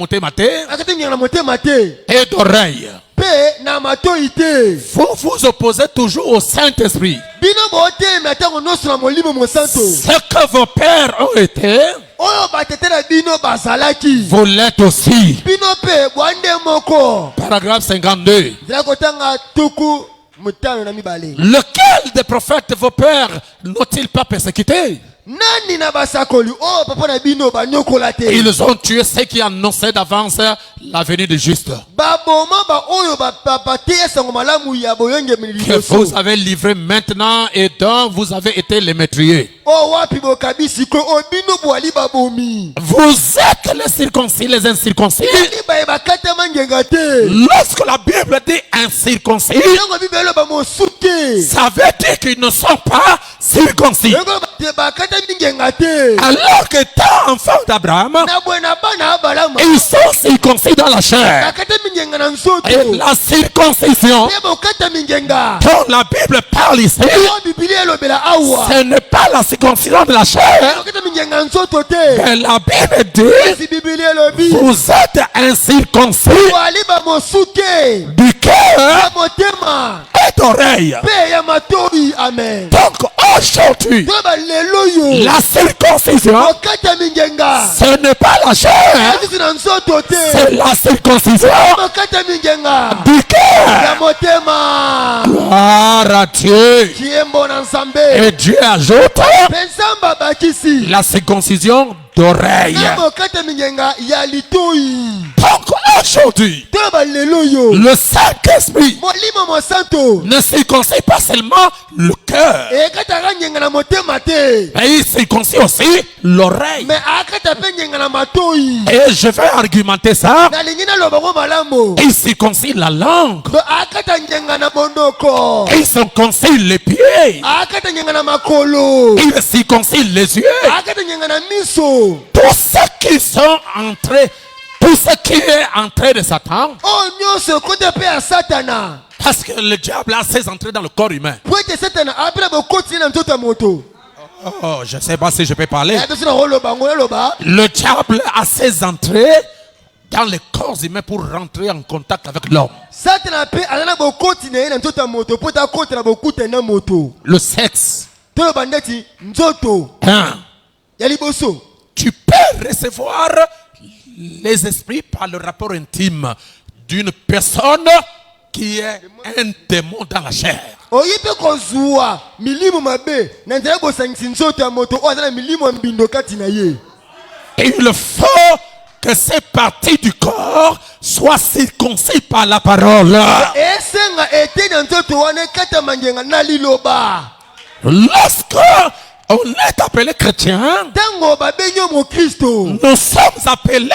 motema te et d'oreilles. mpe na matoi te Vous vous opposez toujours au Saint-Esprit. bino botelema ntango nyonso na molimo mosanto Ce que vos pères ont été, oyo batetela bino bazalaki vous l'êtes aussi. bino pe bwande moko. Paragraphe 52. Nzela kotanga tuku mutano na mibale. Lequel des prophètes vos pères n'ont-ils pas persécuté? Nani na basakoli oh papa na bino banyokola te. Ils ont tué ceux qui annonçaient d'avance la venue du juste. Baboma ba oyo ba te sango malamu ya boyenge Que miliboso. vous avez livré maintenant et dont vous avez été les meurtriers. Oh wapi bokabisi ko obino bwali babomi. Vous êtes les circoncis, les incirconcis. Ni ba bakata mangenga te. Lorsque la Bible dit incirconcis, Yango bibelo ba mosuke. ça veut dire qu'ils ne sont pas circoncis. Yango ba bakata mingenga te. Alors qu'étant enfants d'Abraham, Na bwana bana abalama. ils sont circoncis dans la chair. Bakata mingenga na nsoto. Et la circoncision Te bokata mingenga. dont la Bible parle ici, Oh biblia elobela awa. ce n'est pas la circoncision de la chair, Bakata mingenga nsoto te. mais la Bible dit, Si biblia elobi. vous êtes incirconcis Bwali ba mosuke. du cœur Ya motema. et d'oreille. Pe ya matoi amen. Donc aujourd'hui, To ba lelo yo. la circoncision, Bokata mingenga. ce n'est pas la chair, Ati na nsoto te. c'est la circoncision Bokata mingenga. du Ya cœur. motema. Gloire à Dieu. Kiembo na nsambe. Et Dieu ajoute Pensamba bakisi. la circoncision d'oreille. Na bokata mingenga ya litoi. Donc aujourd'hui, To ba lelo yo. le Saint-Esprit Molimo mo santo. ne circoncit pas seulement le cœur, Ekata ngenga na motema te. mais il circoncit aussi l'oreille. Me akata pe ngenga na matoi. Et je vais argumenter ça. Na lingina loba ngo malambo. Il circoncit la langue. Do akata ngenga na bondoko. Il circoncit les pieds. Akata ngenga na makolo. Il circoncit les yeux. Akata ngenga na miso. Tous ceux qui sont entrés, tout ce qui est entré de Satan, Oh nyonso kote pe ya satana. parce que le diable a ses entrées dans le corps humain. Po ete satana apela bokoti na nzoto ya moto. Oh, je ne sais pas si je peux parler. Ya tosi na roloba ngo loba. Le diable a ses entrées dans le corps humain pour rentrer en contact avec l'homme. Satana pe alana bokoti na ye na nzoto ya moto po ta koti na bokute na moto. Le sexe. To loba ndeti nzoto Hein? ya liboso. Tu peux recevoir les esprits par le rapport intime d'une personne qui est un démon dans la chair. Oyi pe kozwa milimu mabe na nzela bosangisi nzoto ya moto o azana milimu ya mbindo kati na ye. Et il faut que ces parties du corps soient circoncis par la parole. Esenga ete na nzoto wana kata mangenga na liloba. Lorsque on est appelé chrétien, Tango babenyo mo Kristo. nous sommes appelés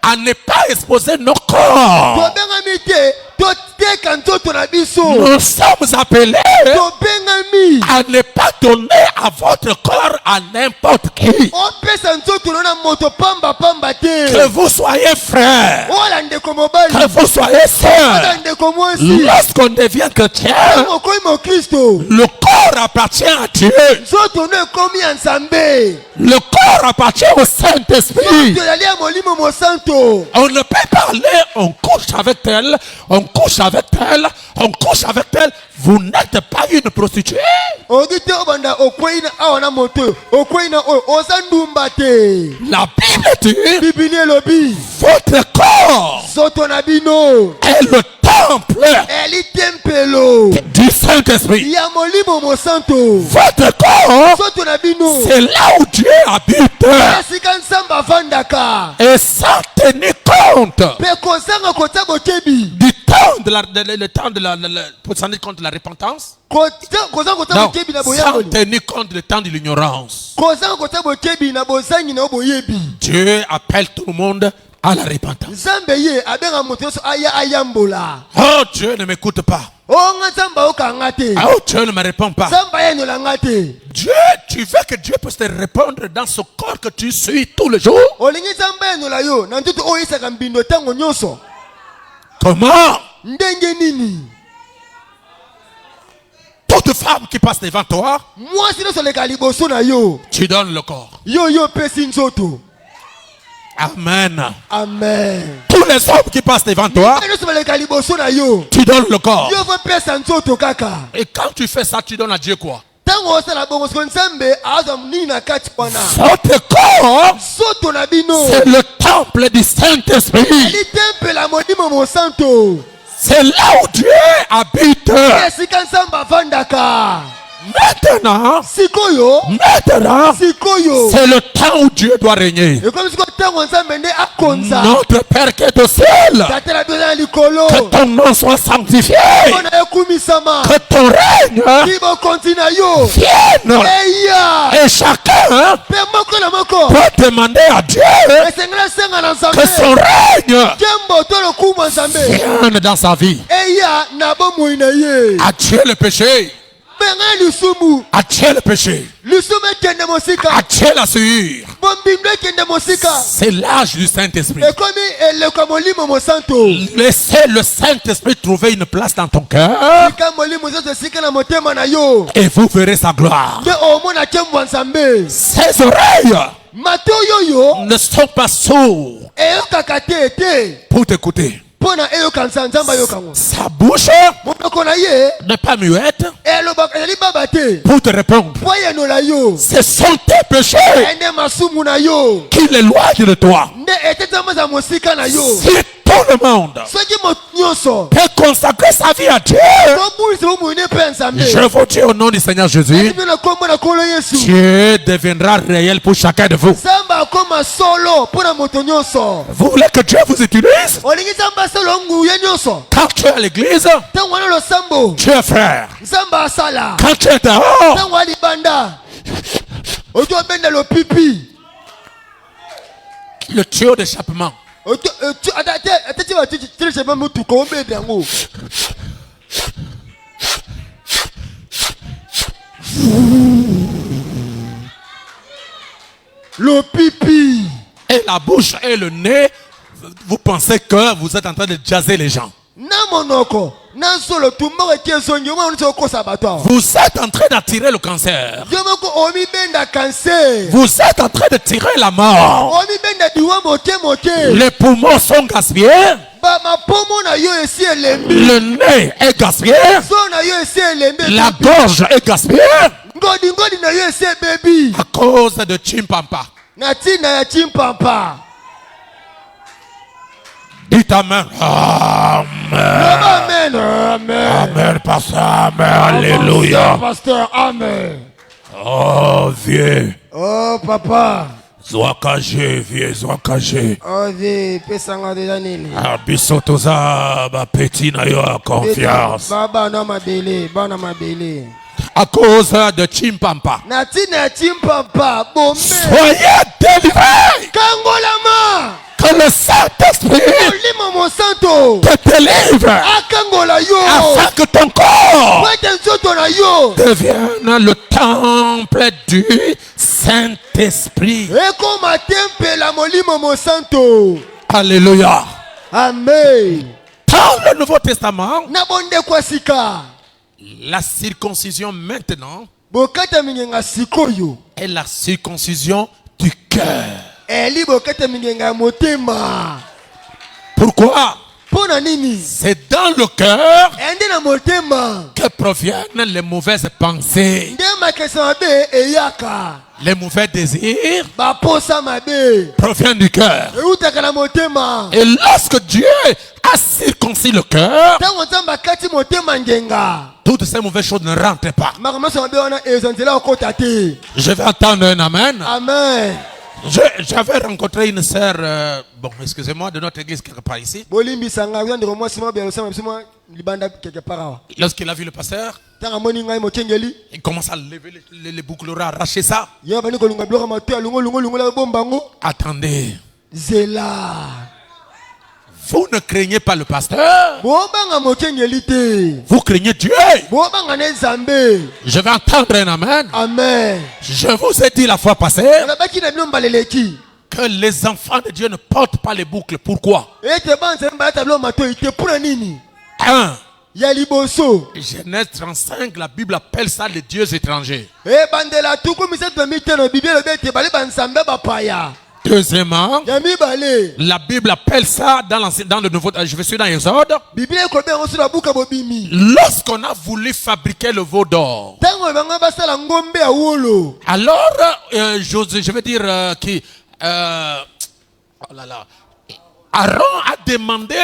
à ne pas exposer nos corps. Tobengami te toteka nzoto na biso. Nous sommes appelés Tobengami à ne pas donner à votre corps à n'importe qui. opesa nzoto na moto pamba pamba Que te. vous soyez frères, Ola ndeko mobali. que vous soyez Ola sœurs. ndeko mwasi. Lorsqu'on devient chrétien, Tango koi mo Kristo. le corps appartient à Dieu. Nzoto no ekomi ya Nzambe. Le corps appartient au Saint-Esprit. Nzoto ezali ya molimo mo santo. On ne peut pas aller, on couche avec elle, on couche avec elle, on couche avec elle. Vous n'êtes pas une prostituée. Ogi te obanda okwei na awa na moto. Okwei na oyo oza ndumba te. La Bible dit, Bibili elobi. votre corps Nzoto na bino. est le temple Eli tempelo. du Saint-Esprit. Ya molimo mo santo. Votre corps, Nzoto na bino. c'est là où Dieu habite. Esika Nzambe avandaka. Et sans tenir compte Pe kozanga kota bokebi. du temps de le temps de pour s'en tenir compte de la repentance. Kozanga kota Non, bokebi na sans boyangoli. tenir compte du temps de l'ignorance. Kozanga kota bokebi na bozangi na boyebi. Dieu appelle tout le monde à la repentance. Nzambe ye abenga moto nyonso aya ayambola. Oh, Dieu ne m'écoute pas. Onga Nzambe okanga te. Oh, Dieu ne me répond pas. Nzambe ayenolanga te. Dieu, tu veux que Dieu puisse te répondre dans ce corps que tu suis tous les jours? Olingi Nzambe ayenola yo na ntutu oyo isaka mbindo ntango nyonso. Comment? Ndenge nini? Toute femme qui passe devant toi, Mwasi nyonso leka liboso na yo. tu donnes le corps. Yo pesi nzoto. Amen. Amen. Tous les hommes qui passent devant toi, Nyonso leka liboso na yo. tu donnes le corps. Yo vo pesa nzoto kaka. Et quand tu fais ça, tu donnes à Dieu quoi? Tango ntango osala bongo siko nzambe azwa nini na kati wana. Votre corps, Soto na bino c'est le temple du Saint-Esprit. eli temple la molimo mosanto. C'est là où Dieu habite. Esika nzambe avandaka. Maintenant, Sikoyo c'est le temps où Dieu doit régner. ekomi siko ntango nzambe nde akonza. Notre Père qui est au ciel, Tata na biso na likolo que ton nom soit sanctifié, mpona ekumisama. que ton règne Ki bokonzi na yo vienne. eya Et chacun mpe moko na moko doit demander à Dieu esengeli asenga na que nzambe son règne nkembo to lokumu ya nzambe vienne dans sa vie. eya na bomoi na ye. À Dieu le péché, benga lisumu à Dieu le péché, lisumu ekende mosika à Dieu la souillure. bombimdo ekende mosika. C'est l'âge du Saint-Esprit. Ekomi eleko ya molimo mosanto. Laissez le Saint-Esprit trouver une place dans ton cœur Tika molimo zozo esika na motema na yo et vous verrez sa gloire. nde omona nkembo ya nzambe. Ses oreilles mato oyo ne sont pas sourds eyokaka te ete pour t'écouter. mpo na eyoka nzambe ayokango. Sa bouche monoko na ye n'est pas muette elobaka ezali baba te pour te répondre. mpo ayenola yo. Ce sont tes péchés ende masumu na yo qui l'éloignent de toi. nde etetamaza mosika na yo. Si tout le monde soki moto nyonso peut consacrer sa vie à Dieu, tomulisa bomoi ne mpe ya nzambe je vous dis au nom du Seigneur Jésus, bino na kombo na nkolo yesu Dieu deviendra réel pour chacun de vous. nzambe akoma solo mpo na moto nyonso. Vous voulez que Dieu vous utilise? olingi nzambe asala nguya nyonso. Quand tu es à l'église, ntango wana losambo tu es frère. nzambe asala. Quand tu es dehors, ntango ya libanda oto obenda lopipi le tuyau d'échappement. atati batelechema motuka obenda yango. Lopipi Et la bouche et le nez, vous pensez que vous êtes en train de jazzer les gens. na monoko na nsolo tumboko eki ezongi omona nisi okosa bato awa. Vous êtes en train d'attirer le cancer. yo moko omibenda kanser. Vous êtes en train de tirer la mort. omibenda diwa moke moke. Les poumons sont gaspillés. mapomo na yo esi elembi. Le nez est gaspillé. so na yo esi elembi. La gorge est gaspillée ngodi na yo esi ebebi. à cause de Chimpampa. na ntina ya chimpampa. Dites Amen. Amen. amen. Amen. Amen, pasteur. Amen. Alléluia. Pasteur, amen. Oh, vieux. Oh papa. Zwakaje, vieux, zwakaje. Oh vie pesanga deja nini. Biso toza ba petit na yo a confiance. baba na mabele bana mabele. À cause de Chimpampa. na ntina ya chimpampa bombe. Soyez délivrés. kangolama. Que le Saint-Esprit molimo mosanto te délivre. akangola yo. Afin que ton corps po ete nzoto na yo devienne le temple du Saint-Esprit. ekoma tempele ya molimo mosanto. Alléluia. amen. Dans le Nouveau Testament, na bondeko ya sika la circoncision maintenant bokata mingenga sikoyo est la circoncision du cœur. eli bokata mingenga ya motema. Pourquoi? mpo na nini. C'est dans le cœur ende na motema que proviennent les mauvaises pensées, nde makesa mabe eyaka. les mauvais désirs baposa mabe proviennent du cœur. eutaka na motema. Et lorsque Dieu a circoncis le cœur, ntango nzambe akati motema ngenga toutes ces mauvaises choses ne rentrent pas. makambo nyonso mabe wana eza nzela okota te. Je vais entendre un amen. amen. J'avais rencontré une sœur, bon, excusez-moi, de notre église quelque part ici. bolimbisanga oza ndeko mwasi mwa bialosama biso mwa libanda quelque part awa. Lorsqu'il a vu le pasteur, ntango amoni ngai mokengeli il commence à lever les boucles, à arracher ça. ye bandi kolunga biloko mato ya lungolungola bombango. Attendez, zela vous ne craignez pas le pasteur, bobanga mokengeli te. vous craignez Dieu. bobanga ne nzambe. Je vais entendre un amen. amen. Je vous ai dit la fois passée nalobaki na bino mbaleleki que les enfants de Dieu ne portent pas les boucles. Pourquoi? ete banzambe balata biloko matoi te mpona nini. 1. ya liboso Genèse 35, la Bible appelle ça les dieux étrangers. ebandela tuku misato na mitano biblia elobi ete bale banzambe bapaya. Deuxièmement, ya mibale la Bible appelle ça dans le Nouveau. Je vais suivre dans Exode. biblia ekobenga yango so na buka bobimi Lorsqu'on a voulu fabriquer le veau d'or, ntango ebanga basala ngombe ya wolo alors je vais dire qui oh là là, Aaron a demandé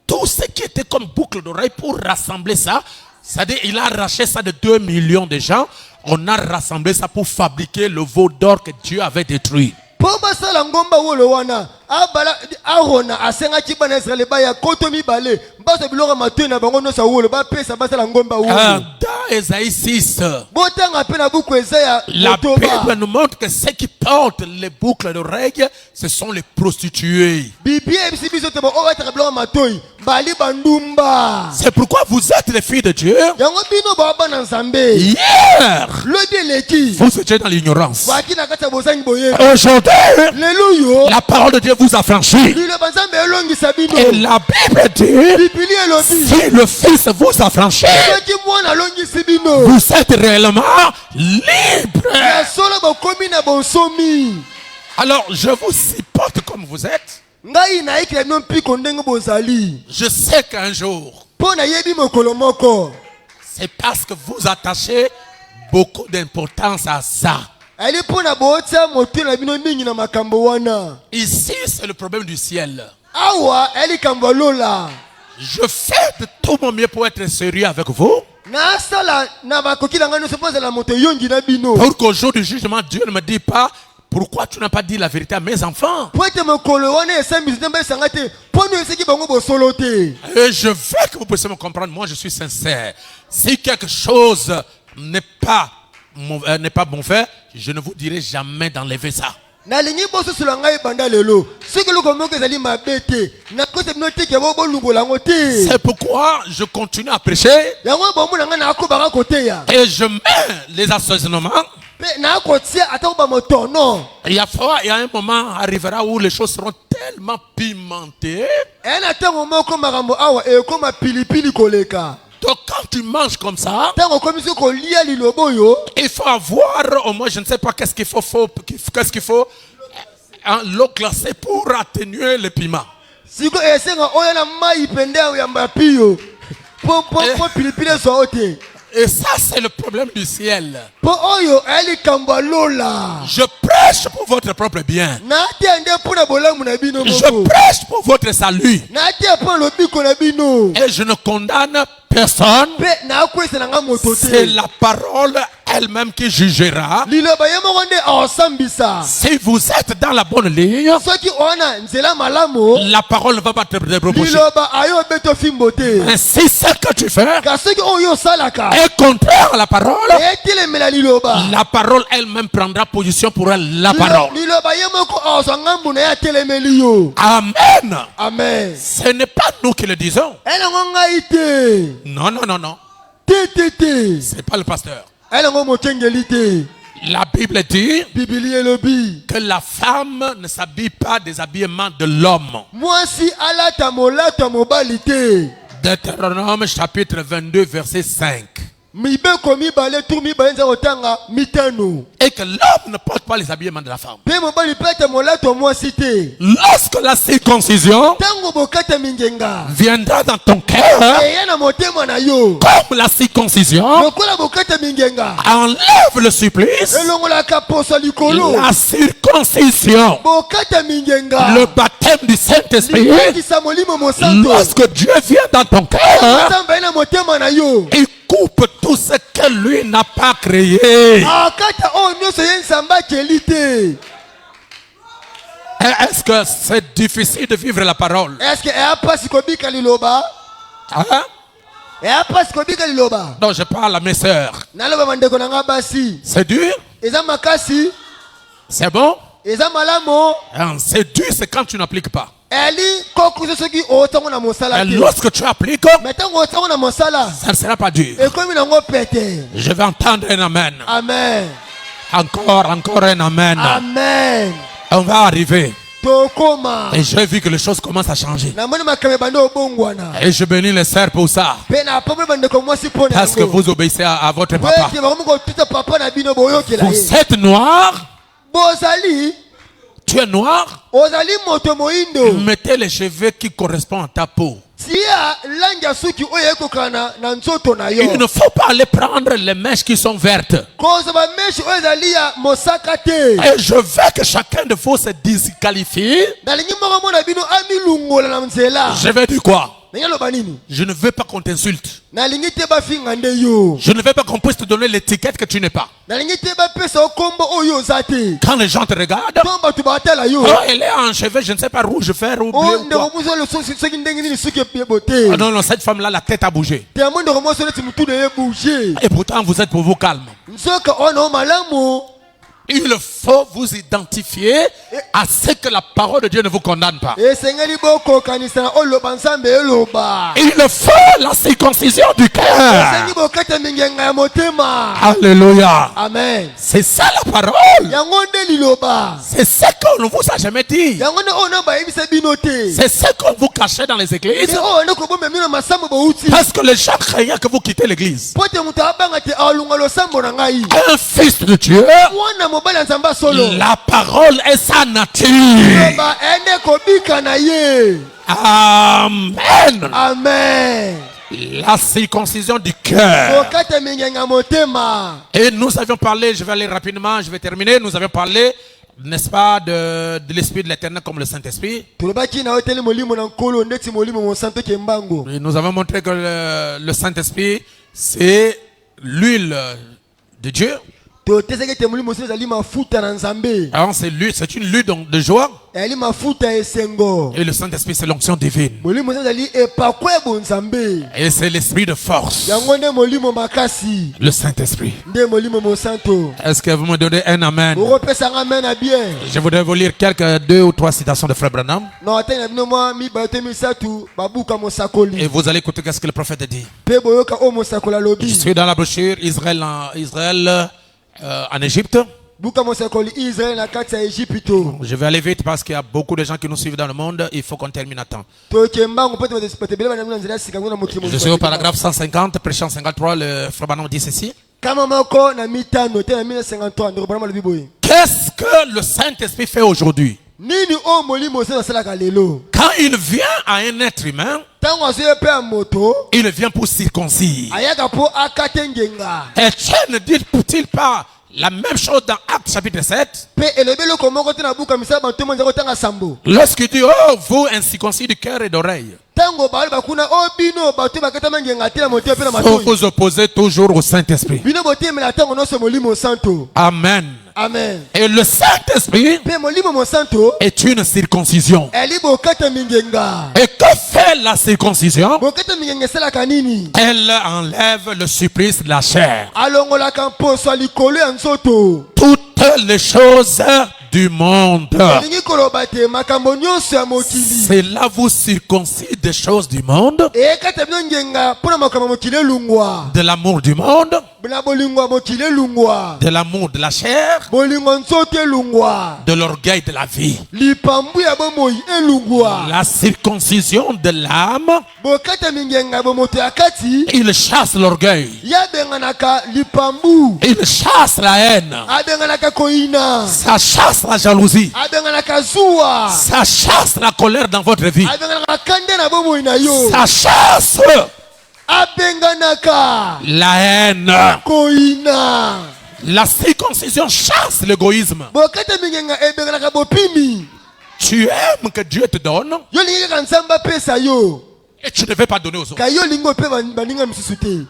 tout ce qui était comme boucle d'oreille pour rassembler ça. C'est-à-dire il a arraché ça de 2 millions de gens. On a rassemblé ça pour fabriquer le veau d'or que Dieu avait détruit. po basala ngomba wolo wana abala arona asengaki bana israele baya koto mibale baso biloko matoi na bango nyonso ya wolo bapesa basala ngomba wolo Dans Ésaïe 6, botanga mpe na buku eza ya la kotoba Bible nous montre que ceux qui portent les boucles d'oreilles, ce sont les prostituées. biblia ebisi biso te oyo bataka biloko matoi bali bandumba C'est pourquoi vous êtes les filles de Dieu. yango bino baa bana nzambe Hier, lobi eleki vous étiez dans l'ignorance. baki na kati ya bosangi boye Aujourd'hui, leluyo la parole de Dieu vous a franchi. liloba nzambe elongisa bino Et la Bible dit, biblia elobi si le Fils vous a franchi, soki mwana alongisi bino vous êtes réellement libre. ya solo bokomi na bonsomi Alors, je vous supporte comme vous êtes. ngai nayikela bino mpiko ndenge bozali Je sais qu'un jour, mpo nayebi mokolo moko c'est parce que vous attachez beaucoup d'importance à ça. ali mpo na botia motoi na bino mingi na makambo wana Ici, c'est le problème du ciel. awa ali likambo ya lola Je fais de tout mon mieux pour être sérieux avec vous. nasala na bakoki na ngai nyonso mpo azala moto eyongi na bino Pour qu'au jour du jugement, Dieu ne me dise pas pourquoi tu n'as pas dit la vérité à mes enfants. po ete mokolo wana esambisi nde bayesanga te mpo no eseki bango bosolo te Et je veux que vous puissiez me comprendre. Moi, je suis sincère. Si quelque chose n'est pas bon fait, je ne vous dirai jamais d'enlever ça. nalingi bososola ngai ebanda lelo soki eloko moko ezali mabe te nakosa bino teke bolungola yango te C'est pourquoi je continue à prêcher yango bomona ngai nakobaka koteya et je mets les assaisonnements. mpe nakotia ata koba motono Il y a un moment arrivera où les choses seront tellement pimentées. eya na ntango moko makambo awa ekoma pilipili koleka Donc quand tu manges comme ça, ntango okomisi kolia liloba oyo il faut avoir au moins, je ne sais pas qu'est-ce qu'il faut, l'eau glacée pour atténuer le piment. siko esenga oyo na mai pende ya mbapiyo po pilipili ezwa o te Et ça, c'est le problème du ciel. po oyo eya likambo ya lola Je prêche pour votre propre bien. natia nde mpo na bolamu na bino Je moko prêche pour votre salut. natia mpo na lobiko na bino Et je ne condamne personne. mpe nakwesa na nga moto C'est te la parole elle-même qui jugera. liloba ye moko nde akosambisa Si vous êtes dans la bonne ligne, soki oya na nzela malamu la parole ne va pas te reprocher. liloba ayo obeto fimbo te Mais si ce que tu fais kasi soki oyo osalaka est contraire à la parole, etelemela liloba la parole elle-même prendra position pour elle, la parole. liloba ye moko akozwa ngambu na ye atelemeli yo Amen. amen Ce n'est pas nous qui le disons. elango ngai te Non, non, non, non. te C'est pas le pasteur. elango mokengeli te La Bible dit bibili elobi que la femme ne s'habille pas des habillements de l'homme. mwasi alata molato ya mobali te Deutéronome chapitre 22 verset 5. mibeko mibale tur mibale nza kotanga mitano Et que l'homme ne porte pas les habillements de la femme. mpe mobali mpe ata molato ya mwasi te Lorsque la circoncision ntango bokata mingenga viendra dans ton cœur, eya na motema na yo comme la circoncision lokola bokata mingenga enlève le supplice, elongolaka poso likolo la circoncision, bokata mingenga le baptême du Saint-Esprit, libakisa molimo mosanto lorsque Dieu vient dans ton cœur, nzambe aye na motema na yo il coupe tout ce que lui n'a pas créé. akata oyo nyonso ye nzambe akeli te Est-ce que c'est difficile de vivre la parole? eske eya mpasi kobika liloba Hein? eya mpasi kobika liloba Non, je parle à mes sœurs. naloba bandeko na nga basi C'est dur? eza makasi C'est bon? eza malamu Hein, c'est dur, c'est quand tu n'appliques pas. eli kokusa soki otango na mosala Et te lorsque tu appliques, me ntango otango na mosala ça ne sera pas dur. ekomi nango pete Je vais entendre un amen. amen Encore un amen. amen On va arriver. tokoma Et j'ai vu que les choses commencent à changer. namoni makambo ebanda obongwana Et je bénis les sœurs pour ça. mpe na pamoli bandeko mwasi mpo na Parce que yango vous obéissez à votre po papa. ete bakomi kotuta papa na bino boyokela Vous ye êtes noirs, bozali Tu es noir, ozali moto moindo mettez les cheveux qui correspondent à ta peau. tia langi ya suki oyo ekokana na nzoto na yo. Il ne faut pas aller prendre les mèches qui sont vertes. Koza ba meshi oyo ezali ya mosaka te. Et je veux que chacun de vous se disqualifie. Nalingi moko mona bino amilungola na nzela. Je vais dire quoi? Naloba nini? Je ne veux pas qu'on t'insulte. Nalingi te bafinga nde yo. Je ne veux pas qu'on puisse te donner l'étiquette que tu n'es pas. Nalingi te bapesa okombo oyo ozate. Quand les gens te regardent, Tomba tu batala yo. oh, elle est en cheveux, je ne sais pas, rouge, vert ou bleu. Oh ou ndeko quoi. muso le soki ndenge nini suki ebote. Ah non, non, cette femme-là, la tête a bougé. Te amondo ko moso leti mutu na bouger. Et pourtant, vous êtes pour vous calme. Nzoka ono malamu. Il faut vous identifier à ce que la parole de Dieu ne vous condamne pas. Esengeli boko kanisa na oloba nzambe eloba. Il faut la circoncision du cœur. Esengi bokata mingenga ya motema. Alléluia. Amen. C'est ça la parole. Yango nde liloba. C'est ce qu'on ne vous a jamais dit. Yango nde ono ba yebisa bino te. C'est ce qu'on vous cachait dans les églises. Te ono ko bombe mino masambo bouti. Parce que les gens craignaient que vous quittez l'église. Pote mutu abanga te alunga lo sambo na ngai. Un fils de Dieu, Mwana mobali nzamba solo. la parole est sa nature. Liloba ende kobika na ye. Amen. Amen. La circoncision du cœur. Bokata mingenga motema. Et nous avions parlé, je vais aller rapidement, je vais terminer. Nous avions parlé, n'est-ce pas, de l'Esprit de l'Éternel comme le Saint-Esprit. Tulobaki na hoteli molimo na nkolo ndeti molimo mo santo kembango. Et nous avons montré que le Saint-Esprit, c'est l'huile de Dieu. Totezeke te molimo so ezali mafuta na nzambe. Alors c'est l'huile, c'est une huile de joie. Ezali mafuta esengo. Et le Saint-Esprit, c'est l'onction divine. Molimo so ezali epakwe bonzambe. Et c'est l'esprit de force. Yango nde molimo makasi. Le Saint-Esprit. Nde molimo mo santo. Est-ce que vous me donnez un amen? Okopesa amen na bien. Je voudrais vous lire deux ou trois citations de Frère Branham. Na oteli na bino mwa mibale misatu babuka mosakoli. Et vous allez écouter ce que le prophète dit. Pe boyoka o mosakola Je lobi. suis dans la brochure Israël en Égypte. Buka mosakoli Israël na kati ya Egypto. Je vais aller vite parce qu'il y a beaucoup de gens qui nous suivent dans le monde. Il faut qu'on termine à temps. Tokembango pote batebele bana mna nzela sikango na mokimo. Je suis au paragraphe 150, prêchant 53. Le Frère Branham dit ceci. Kama moko na mitano te na 1953 ndoko bana lobi boye. Qu'est-ce que le Saint-Esprit fait aujourd'hui? Nini o molimo so salaka lelo. Quand il vient à un être humain, Tango asoye pe a moto. il vient pour circoncire. Ayaka po akate ngenga. Etienne ne dit-il pas la même chose dans Actes chapitre 7? Pe elebelo komoko te na buka misala bantu mo nzako tanga sambo. Lorsqu'il dit, oh, vous incirconcis du cœur et d'oreille, Tango bali bakuna o bino batu bakata mangenga te na moto pe na vous matoi. vous opposez toujours au Saint-Esprit. Bino bote me la tango no so molimo santo. Amen. Amen. Et le Saint-Esprit Pe molimo mo santo. est une circoncision. Eli bokata mingenga. Et que fait la circoncision? Bokata mingenga sala kanini. Elle enlève le supplice de la chair. Alongola kamposo likolo ya nzoto. Toutes les choses du monde. Elingi koloba te makambo nyonso ya mokili. Cela vous circoncise des choses du monde, Ekata bino ngenga pona makambo mokili lungwa. de l'amour du monde, Bina bolingo mokili lungwa. de l'amour de la chair, Bolingo nzoto lungwa. de l'orgueil de la vie. Lipambu ya bomoi elungwa. La circoncision de l'âme, Bokata mingenga bomoto ya kati. il chasse l'orgueil, Ya benganaka lipambu. il chasse la haine, Abenganaka koina. ça chasse la jalousie, Abenganaka zuwa. ça chasse la colère dans votre vie, Abenganaka kande na bomoi na yo. ça chasse Abenganaka la haine. koina. La circoncision chasse l'égoïsme. Bokata mingenga ebenganaka bopimi. Tu aimes que Dieu te donne Yo lingi kaka nzamba pesa yo. et tu ne veux pas donner aux autres. Ka yo lingo pe baninga misusu te.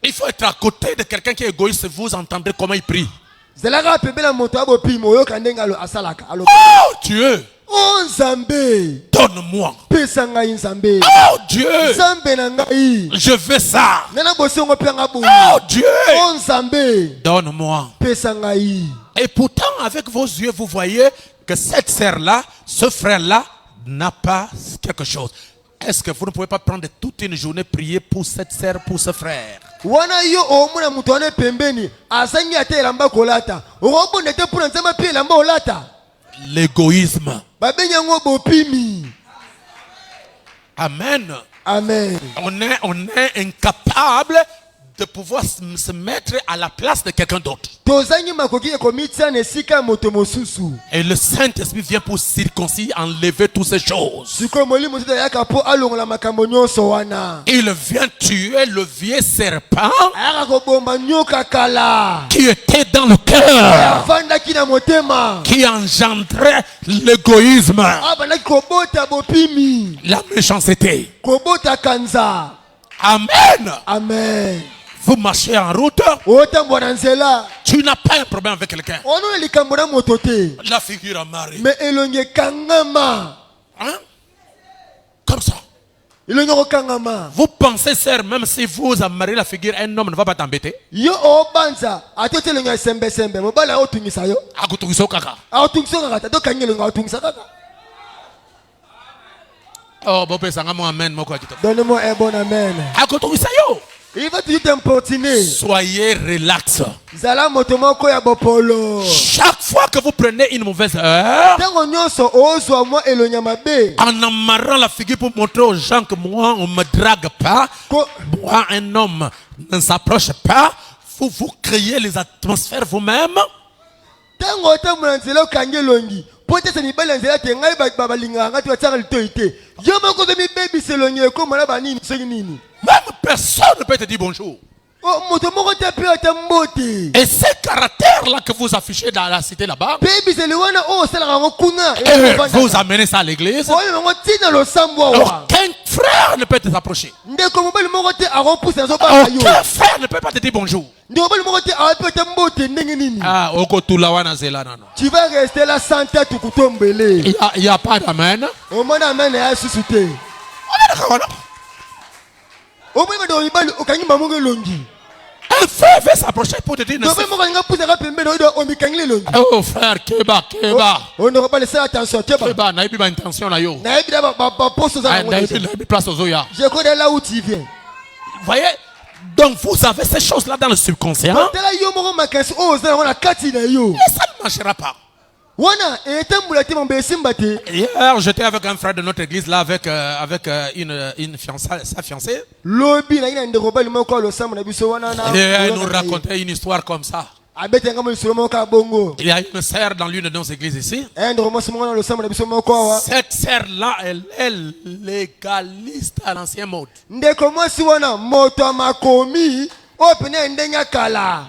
Il faut être à côté de quelqu'un qui est égoïste. Vous entendrez comment il prie. Zelaka pembela moto abopimi oyoka ndenga lo asalaka. Alo. Oh Dieu, O Nzambe. donne-moi. Pesa ngai Nzambe. Oh Dieu, Nzambe na ngai. je veux ça. Nana bosongo pe nga boyi. Oh Dieu, O Nzambe. donne-moi. Pesa ngai. Et pourtant, avec vos yeux, vous voyez que cette sœur-là, ce frère-là, n'a pas quelque chose. Est-ce que vous ne pouvez pas prendre toute une journée prier pour cette sœur, pour ce frère? Wana yo omuna mutu ane pembeni. Asangi ate elamba kolata. Orobonde te puna Nzambe pe elamba olata. L'égoïsme. Babenyango bopimi. Amen. Amen. On est incapable de pouvoir se mettre à la place de quelqu'un d'autre. Et le Saint-Esprit vient pour circoncire, enlever toutes ces choses. Il vient tuer le vieux serpent qui était dans le cœur, qui engendrait l'égoïsme, la méchanceté. Amen. Amen. Vous marchez en route, tu n'as pas un problème avec quelqu'un. La figure a marié. Hein? Comme ça. Vous pensez, sœur, même si vous avez marié la figure, un homme ne va pas t'embêter. Oh, donne-moi un bon amen. Il va toujours t'importuner. Soyez relax. Chaque fois que vous prenez une mauvaise heure, en amarrant la figure pour montrer aux gens que moi, on ne me drague pas, moi, un homme ne s'approche pas, vous créez les atmosphères vous-même. Même personne ne peut te dire bonjour. Et ces caractères-là que vous affichez dans la cité là-bas, vous amenez ça à l'église, aucun frère ne peut te approcher. Aucun frère ne peut pas te dire bonjour. Tu vas rester là sans tête. Il n'y a pas d'amen. Un frère veut s'approcher pour te dire oh frère, Keba. On ne va pas laisser attention. Keba, n'a pas intention là yo. Je connais là où tu viens. Voyez? Donc vous avez ces choses-là dans le subconscient. Et ça ne marchera pas. Hier, j'étais avec un frère de notre église là avec une fiancée, sa fiancée. Et il nous racontait une histoire comme ça. Il y a une sœur dans l'une de nos églises ici. Cette sœur-là, elle est légaliste à l'ancien mode.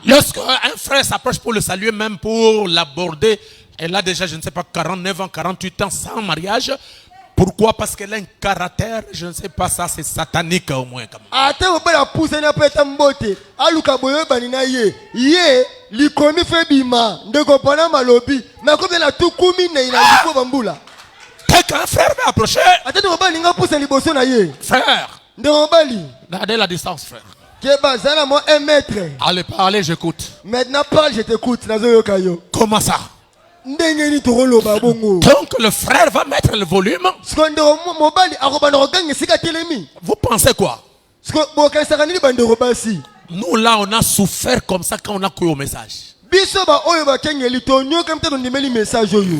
Lorsque un frère s'approche pour le saluer, même pour l'aborder, elle a déjà, je ne sais pas, 49 ans, 48 ans sans mariage. Pourquoi? Parce qu'elle a un caractère, je ne sais pas, ça c'est satanique au moins. Quelqu'un, frère, va approcher. Frère, gardez la distance, frère. Allez parler, j'écoute. Maintenant parle, je t'écoute. Comment ça? Donc le frère va mettre le volume. Vous pensez quoi? Nous là on a souffert comme ça quand on a cru au message.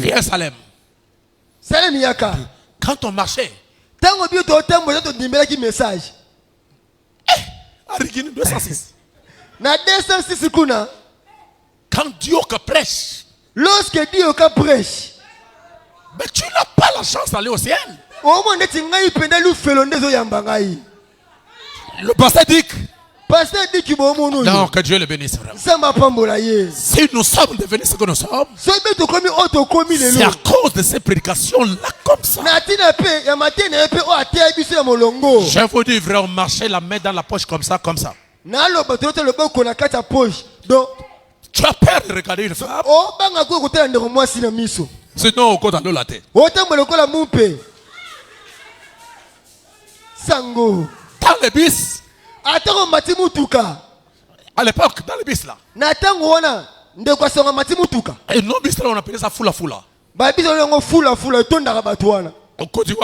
Viens Salem. Quand on marchait, Arigini 206. Quand Dieu prêche, lorsque Dieu prêche, mais tu n'as pas la chance d'aller au ciel. Le pasteur dit non, que Dieu le bénisse vraiment. Si nous sommes devenus ce que nous sommes, c'est à cause de ces prédications-là comme ça. Je vous dis vrai, on marchait la main dans la poche comme ça, comme ça. Tu as peur de regarder une femme. Sinon, au côté de la tête. Dans les bis. À l'époque, dans les bis là. Et non, bis là, on appelait ça foula. Au côté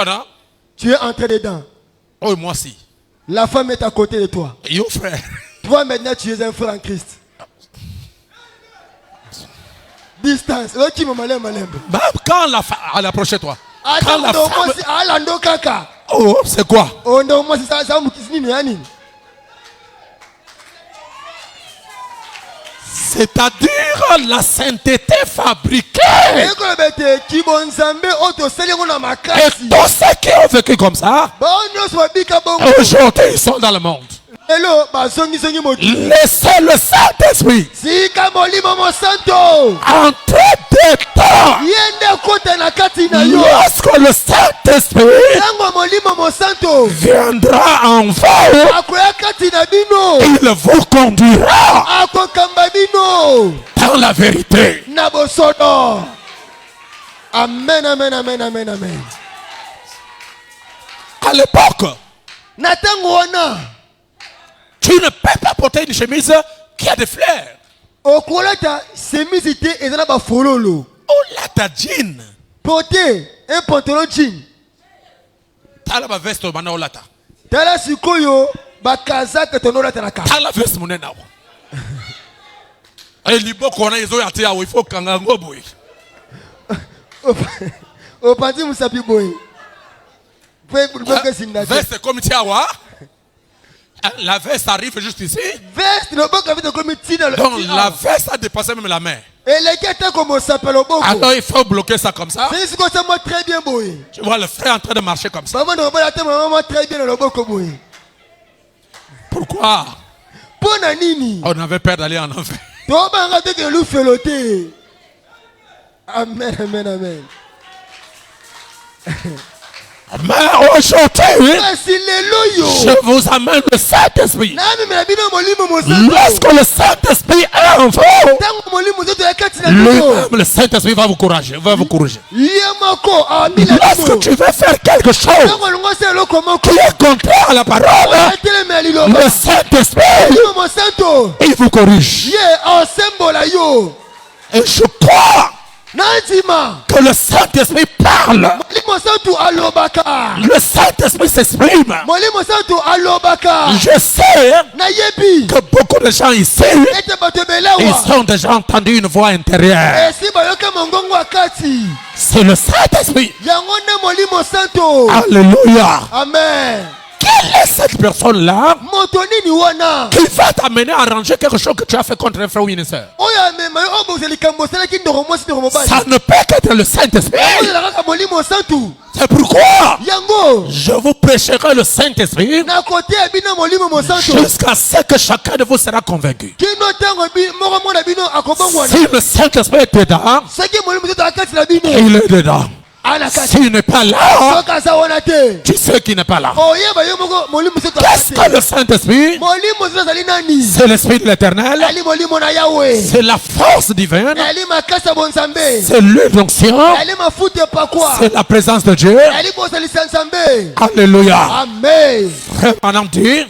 tu es entré dedans. Oh, moi si. La femme est à côté de toi. Et yo, frère. Toi maintenant, tu es un frère en Christ. Distance. Quand la femme, elle approchait toi. Quand la femme... Oh, c'est quoi? C'est-à-dire la sainteté fabriquée. Et Et tous tous ceux qui ont vécu comme ça, aujourd'hui ils sont dans le monde. Laissez le Saint-Esprit entrer dedans. Lorsque le Saint-Esprit viendra en vous, il vous conduira dans la vérité. Amen, amen, amen, amen, amen. À l'époque, tu ne peux pas porter une chemise qui a des fleurs. Okolata semisité ezana ba fololo. Oh là ta jean. Porter un pantalon jean. Tala ba veste bana olata. Tala sikoyo ba kazaka tonolata na ka. Tala veste monena wa. Et liboko na ezo yate yawo il faut kanga ngoboy. O panti musapi boy. Veste comme tiawa. La veste arrive juste ici. Donc la veste a dépassé même la main. Alors il faut bloquer ça comme ça. Tu vois le frère en train de marcher comme ça. Pourquoi? On avait peur d'aller en enfer. Amen, amen, amen. Mais aujourd'hui, je vous amène le Saint-Esprit. Lorsque le Saint-Esprit est en vous, lui-même, le Saint-Esprit va vous corriger. Lorsque tu veux faire quelque chose qui est contraire à la parole, le Saint-Esprit, il vous corrige. Et je crois que le Saint-Esprit parle. Le Saint-Esprit s'exprime. Je sais que beaucoup de gens ici, ils ont déjà entendu une voix intérieure. C'est le Saint-Esprit. Alléluia. Amen. Quelle est cette personne-là qui va t'amener à arranger quelque chose que tu as fait contre un frère ou une soeur? Ça ne peut qu'être le Saint-Esprit. C'est pourquoi je vous prêcherai le Saint-Esprit jusqu'à ce que chacun de vous sera convaincu. Si le Saint-Esprit est dedans, il est dedans. S'il n'est pas là, tu sais qu'il n'est pas là. Qu'est-ce que le Saint-Esprit? C'est l'Esprit de l'Éternel. C'est la force divine. C'est l'onction. C'est la présence de Dieu. Alléluia. Amen. Frère dit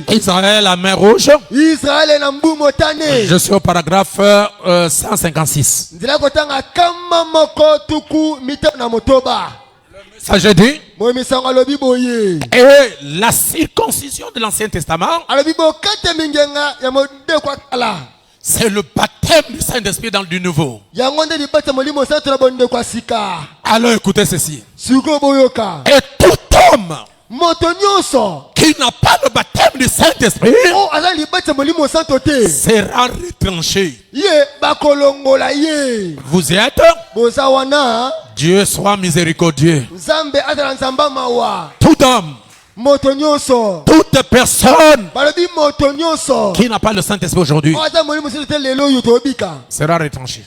Israël la mer rouge. Je suis au paragraphe 156. Ça j'ai dit. Et la circoncision de l'Ancien Testament, c'est le baptême du Saint-Esprit dans du Nouveau. Alors écoutez ceci. Et tout homme qui n'a pas le baptême du Saint-Esprit sera retranché. Vous y êtes? Dieu soit miséricordieux. Tout homme, toute personne qui n'a pas le Saint-Esprit aujourd'hui sera retranché.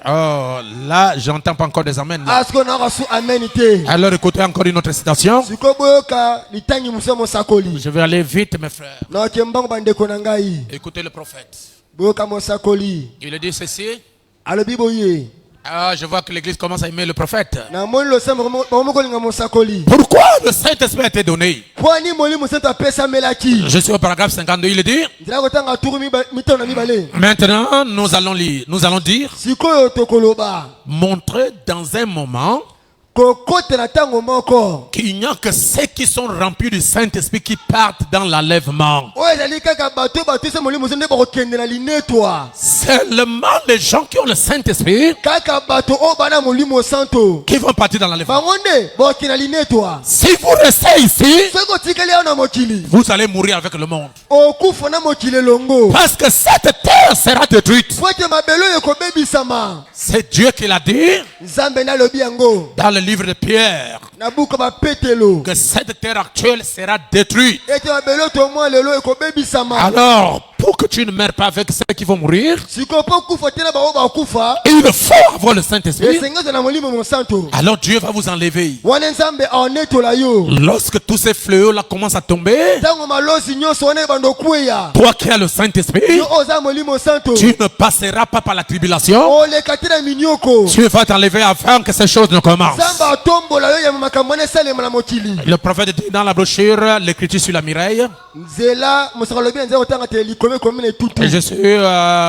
Oh, là, j'entends pas encore des amens. Alors écoutez encore une autre citation. Je vais aller vite, mes frères. Écoutez le prophète. Il dit ceci. Ah, je vois que l'église commence à aimer le prophète. Pourquoi le Saint-Esprit a été donné? Je suis au paragraphe 52, il dit. Maintenant, nous allons lire. Montrer dans un moment qu'il n'y a que ceux qui sont remplis du Saint-Esprit qui partent dans l'enlèvement. Seulement les gens qui ont le Saint-Esprit qui vont partir dans l'enlèvement. Si vous restez ici, vous allez mourir avec le monde. Parce que cette terre sera détruite. C'est Dieu qui l'a dit dans le livre de Pierre, que cette terre actuelle sera détruite. Alors, pour que tu ne meurs pas avec ceux qui vont mourir, il faut avoir le Saint-Esprit. Alors Dieu va vous enlever. Lorsque tous ces fléaux-là commencent à tomber, toi qui as le Saint-Esprit, tu ne passeras pas par la tribulation. Dieu va t'enlever avant que ces choses ne commencent. Le prophète dit dans la brochure, l'écriture sur la muraille. Et je suis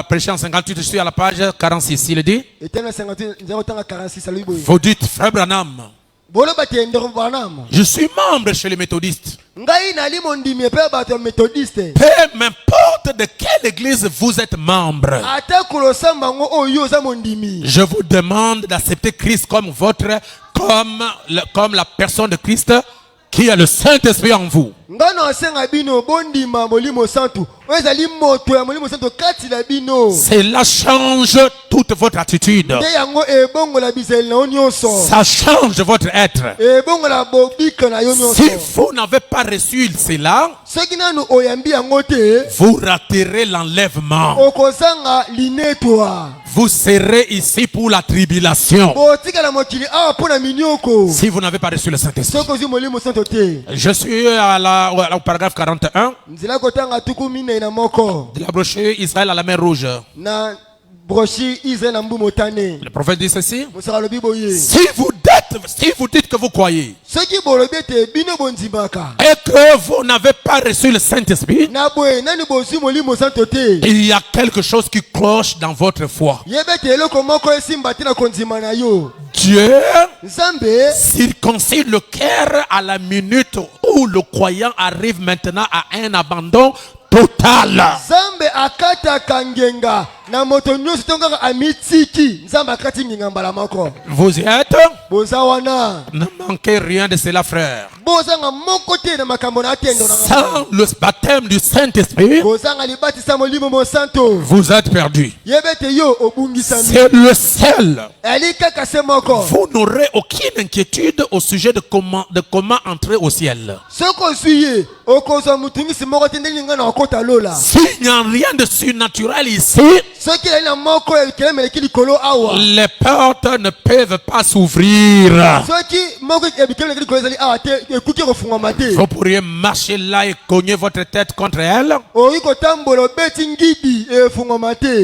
prêché en 58, je suis à la page 46. Il dit, vous dites, frère Branham, je suis membre chez les méthodistes. Peu m'importe de quelle église vous êtes membre, je vous demande d'accepter Christ comme la personne de Christ qui a le Saint-Esprit en vous. Cela change toute votre attitude. Ça change votre être. Si vous n'avez pas reçu cela, vous raterez l'enlèvement. Vous serez ici pour la tribulation. Si vous n'avez pas reçu le Saint-Esprit. Je suis au paragraphe 41 de la brochure Israël à la mer Rouge. Le prophète dit ceci. Si vous dites que vous croyez et que vous n'avez pas reçu le Saint-Esprit, il y a quelque chose qui cloche dans votre foi. Dieu circoncise le cœur à la minute où le croyant arrive maintenant à un abandon total. Vous y êtes? Ne manquez rien de cela, frère. Sans le baptême du Saint-Esprit, vous êtes perdus. C'est le seul. Vous n'aurez aucune inquiétude au sujet de comment entrer au ciel. S'il n'y a rien de surnaturel ici, les portes ne peuvent pas s'ouvrir. Vous pourriez marcher là et cogner votre tête contre elle,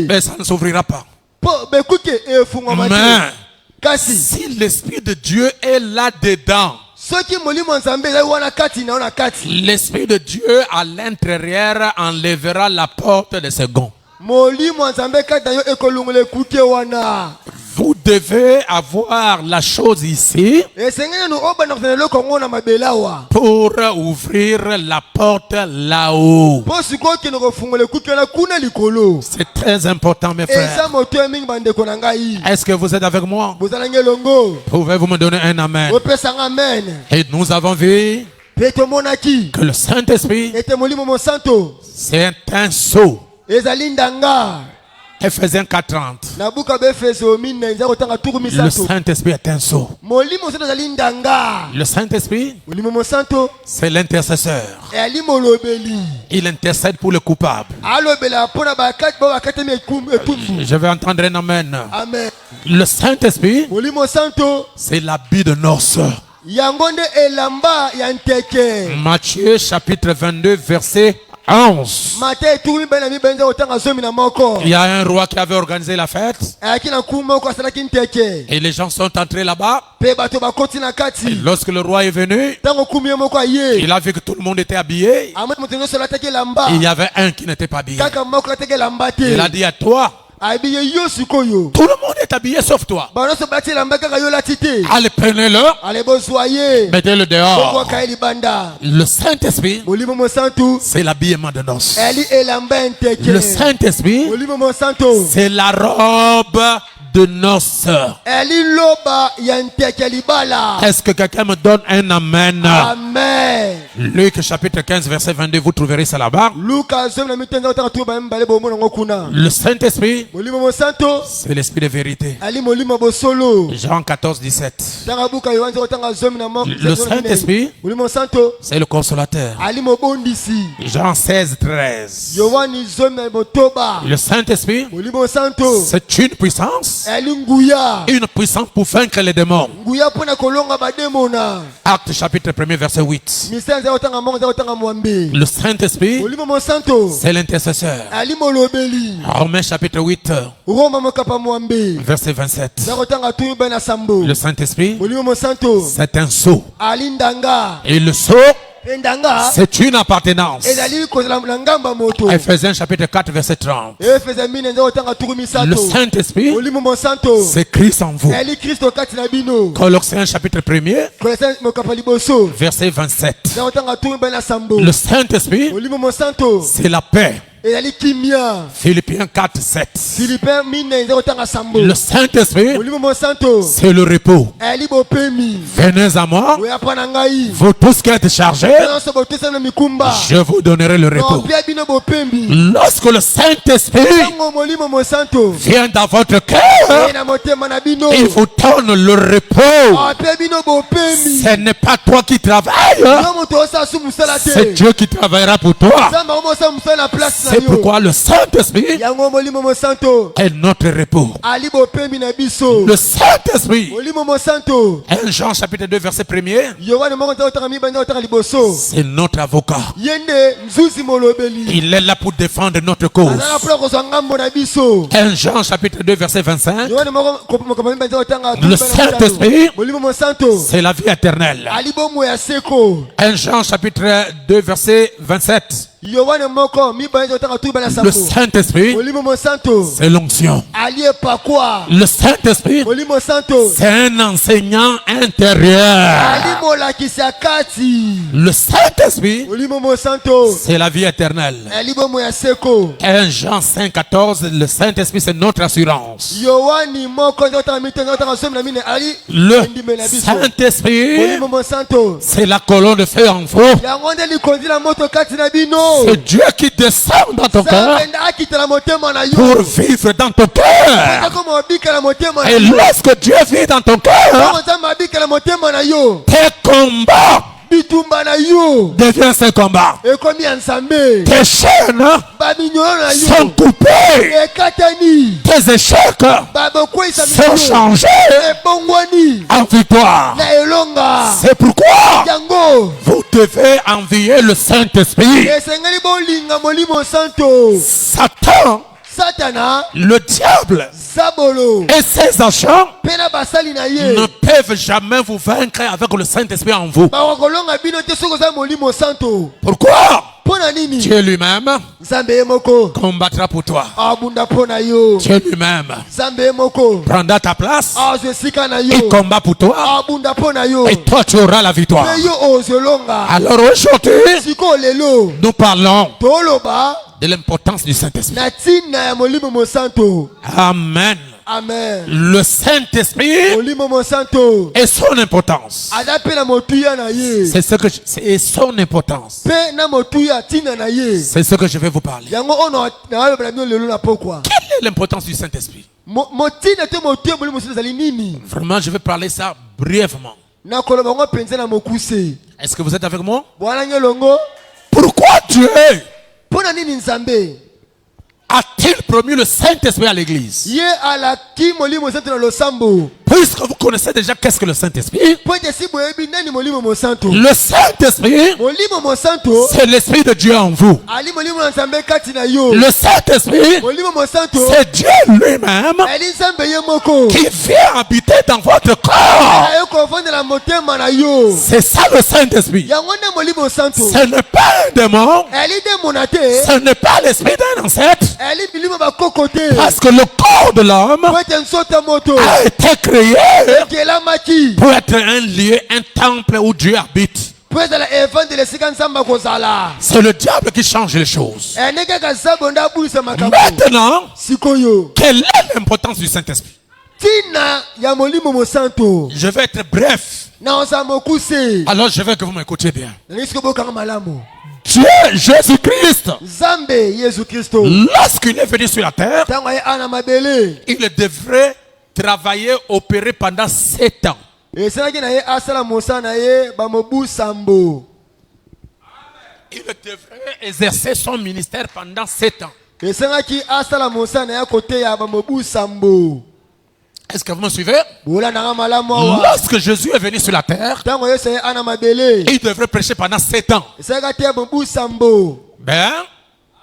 mais ça ne s'ouvrira pas. Mais si l'Esprit de Dieu est là-dedans, l'Esprit de Dieu à l'intérieur enlèvera la porte de ce gond. Vous devez avoir la chose ici pour ouvrir la porte là-haut. C'est très important, mes frères. Est-ce que vous êtes avec moi? Pouvez-vous me donner un amen? Et nous avons vu que le Saint-Esprit, c'est un sceau. Ephésiens 4:30. Le Saint-Esprit est un sceau. Le Saint-Esprit, c'est l'intercesseur. Il intercède pour le coupable. Je vais entendre un amen. Le Saint-Esprit, c'est l'habit de noces. Matthieu chapitre 22 verset 11. Il y a un roi qui avait organisé la fête. Et les gens sont entrés là-bas. Et lorsque le roi est venu, il a vu que tout le monde était habillé. Il y avait un qui n'était pas habillé. Il a dit à toi, habillé yo sikoyo. Tout le monde est habillé sauf toi. Banoso bati lamba kaka yo latité. Allez, prenez-le. Allez bosoyer. Mettez-le dehors. Boko kaili banda. Le Saint-Esprit, Molimo Monsanto. c'est l'habillement de noces. Eli elamba nteke. Le Saint-Esprit, Molimo Monsanto. c'est la robe de noces. Eli loba ya nteke libala. Est-ce que quelqu'un me donne un amen? Amen. Luc chapitre 15 verset 22, vous trouverez ça là-bas. Luka zomna mitenga utaka tuba mbale bo mona ngokuna. Le Saint-Esprit, Molimo Monsanto. c'est l'esprit de vérité. Ali molimo bosolo. Jean 14, 17. Tanga buka yoanza utanga zomna mo. Le Saint-Esprit, Molimo Monsanto. c'est le consolateur. Ali mobondisi. Jean 16, 13. Yohani zomna botoba. Le Saint-Esprit, Molimo Monsanto. c'est une puissance. Ali nguya. Une puissance pour vaincre les démons. Nguya pona kolonga bademona. Acte chapitre 1 verset 8. Misanza utanga monga utanga mwambe. Le Saint-Esprit, Molimo Monsanto. c'est l'intercesseur. Ali molobeli. Romains chapitre 8 Roma mokapa mwambe. verset 27. Nakotanga tuyu bana sambo. Le Saint-Esprit, Molimo Monsanto. c'est un sceau. Ali ndanga. Et le sceau, Ndanga. c'est une appartenance. Ezali kozala ngamba moto. Ephésiens chapitre 4 verset 30. Efeza mine nzo utanga turu misato. Le Saint-Esprit, Molimo Monsanto. c'est Christ en vous. Ali Kristo kati na bino. Colossiens chapitre 1 Kolesa mokapa liboso. verset 27. Nakotanga tuyu bana sambo. Le Saint-Esprit, Molimo Monsanto. c'est la paix. Ezali kimia. Philippiens 4, 7. Philippin mine nzo utanga sambo. Le Saint-Esprit, Molimo Monsanto. c'est le repos. Ali bopemi. Venez à moi, Oya pana ngai. vous tous qui êtes chargés, Nyonso botesa na mikumba. je vous donnerai le repos. Pia bino bopembi. Lorsque le Saint-Esprit Tango molimo Monsanto. vient dans votre cœur, Na motema na bino. il vous donne le repos. Pia bino bopembi. Ce n'est pas toi qui travailles, Yo moto osa su musala te. c'est Dieu qui travaillera pour toi. Samba omosa musala place na C'est yo. pourquoi le Saint-Esprit Yango molimo Monsanto. est notre repos. Ali bopembi na biso. Le Saint-Esprit, Molimo Monsanto. 1 Jean chapitre 2 verset 1er, Yohane moko nzo otaka mibanda otaka liboso. c'est notre avocat. Yende nzuzi molobeli. Il est là pour défendre notre cause. Azala pula kozwa ngambo na biso. 1 Jean chapitre 2 verset 25, Yohane moko mibanda otanga. le Saint-Esprit, Molimo Monsanto. c'est la vie éternelle. Ali bomo ya seko. 1 Jean chapitre 2 verset 27, Yohane moko mibanda otanga tu bana le sambo. Saint-Esprit, Molimo Monsanto. c'est l'onction. Ali pakwa. Le Saint-Esprit, Molimo Santo. c'est un enseignant intérieur. Ali molakisa kati. Le Saint-Esprit, Molimo Monsanto. c'est la vie éternelle. Ali bomo ya seko. 1 Jean 5, 14, le Saint-Esprit, c'est notre assurance. Yohane moko nzo otanga mitendo otanga somi na mine ali. Le Ndime na biso. Saint-Esprit, Molimo Monsanto. c'est la colonne de feu en vous. Yango nde likondi la moto kati na bino. C'est Dieu qui descend dans ton cœur Nzambe nde akitela motema na yo. pour vivre dans ton cœur. Koma obikela motema na Et yo. lorsque Dieu vit dans ton cœur, Nzambe abikela motema na yo. tes combats Bitumba na yo. deviennent ces combats. Ekomi ya Nzambe. Tes chaînes Baminyolo na sont yo. coupées. Ekatani. Tes échecs Babokwisa sont minyolo. changés Ebongwani. en victoire. Na elonga. C'est pourquoi Yango. vous devez envier le Saint-Esprit. Esengeli bolinga molimo santo. Satan, Satana. le diable Zabolo. et ses agents Pena basali na ye. ne peuvent jamais vous vaincre avec le Saint-Esprit en vous. Bakolonga bino te soko za molimo santo. Pourquoi? Pona nini? Dieu lui-même Nzambe ye moko. combattra pour toi. Abunda pona yo. Dieu lui-même Nzambe ye moko. prendra ta place. Azwe sika na yo. Il combat pour toi. Abunda pona yo. Et toi, tu auras la victoire. Pe yo ozolonga. Alors aujourd'hui, Siko lelo. nous parlons Toloba. de l'importance du Saint-Esprit. Na tina ya molimo monsanto. Amen. Amen. Le Saint-Esprit Molimo monsanto. et son importance. Ada pe na motuya na ye. C'est son importance. Pe na motuya tina na ye. C'est ce que je vais vous parler. Yango ono na alo bla bino lelo na pokwa. Quelle est l'importance du Saint-Esprit? Motina te motuya molimo monsanto zali nini? Vraiment, je vais parler ça brièvement. Na koloba ngo penza na mokuse. Est-ce que vous êtes avec moi? Bwana nyolongo. Pourquoi Dieu Pona nini Nzambe? a-t-il promis le Saint-Esprit à l'église? Ye alaki molimo monsanto na losambo. Puisque vous connaissez déjà qu'est-ce que le Saint-Esprit. po ete si boyebi nani molimo mosantu. Le Saint-Esprit, Molimo mosantu c'est l'Esprit de Dieu en vous. ali molimo na nzambe kati na yo. Le Saint-Esprit, Molimo mosantu c'est Dieu lui-même ali nzambe ye moko qui vient habiter dans votre corps. ayo kovandela motema na yo. C'est ça le Saint-Esprit. Yango nde molimo mosantu Ce n'est pas un démon. ali demona te Ce n'est pas l'esprit d'un ancêtre. ali milimo bakoko te Parce que le corps de l'homme po ete nsoto moto a été créé ekelamaki pour être un lieu, un temple où Dieu habite. po ezala evandela esika nzambe akozala. C'est le diable qui change les choses. Nde kaka nzambe nde abulisa makambo. Maintenant, Sikoyo quelle est l'importance du Saint-Esprit? tina ya molimo mosantu Je vais être bref. na oza mokuse Alors je veux que vous m'écoutiez bien. nangi siko bokanga malamu. Dieu, Jésus-Christ, Nzambe Yesu Kristo lorsqu'il est venu sur la terre, ntango aye ana mabele il devrait travailler, opérer pendant 7 ans. esalaki na ye asala mosala na ye bamobu sambo. Il devrait exercer son ministère pendant 7 ans. esengaki asala mosala na ye koteya bamobu sambo. Est-ce que vous me suivez? bolandanga malamu awa Lorsque Jésus est venu sur la terre, ntango yesu aye ana mabele il devrait prêcher pendant 7 ans. esalaki te mobu sambo. Ben,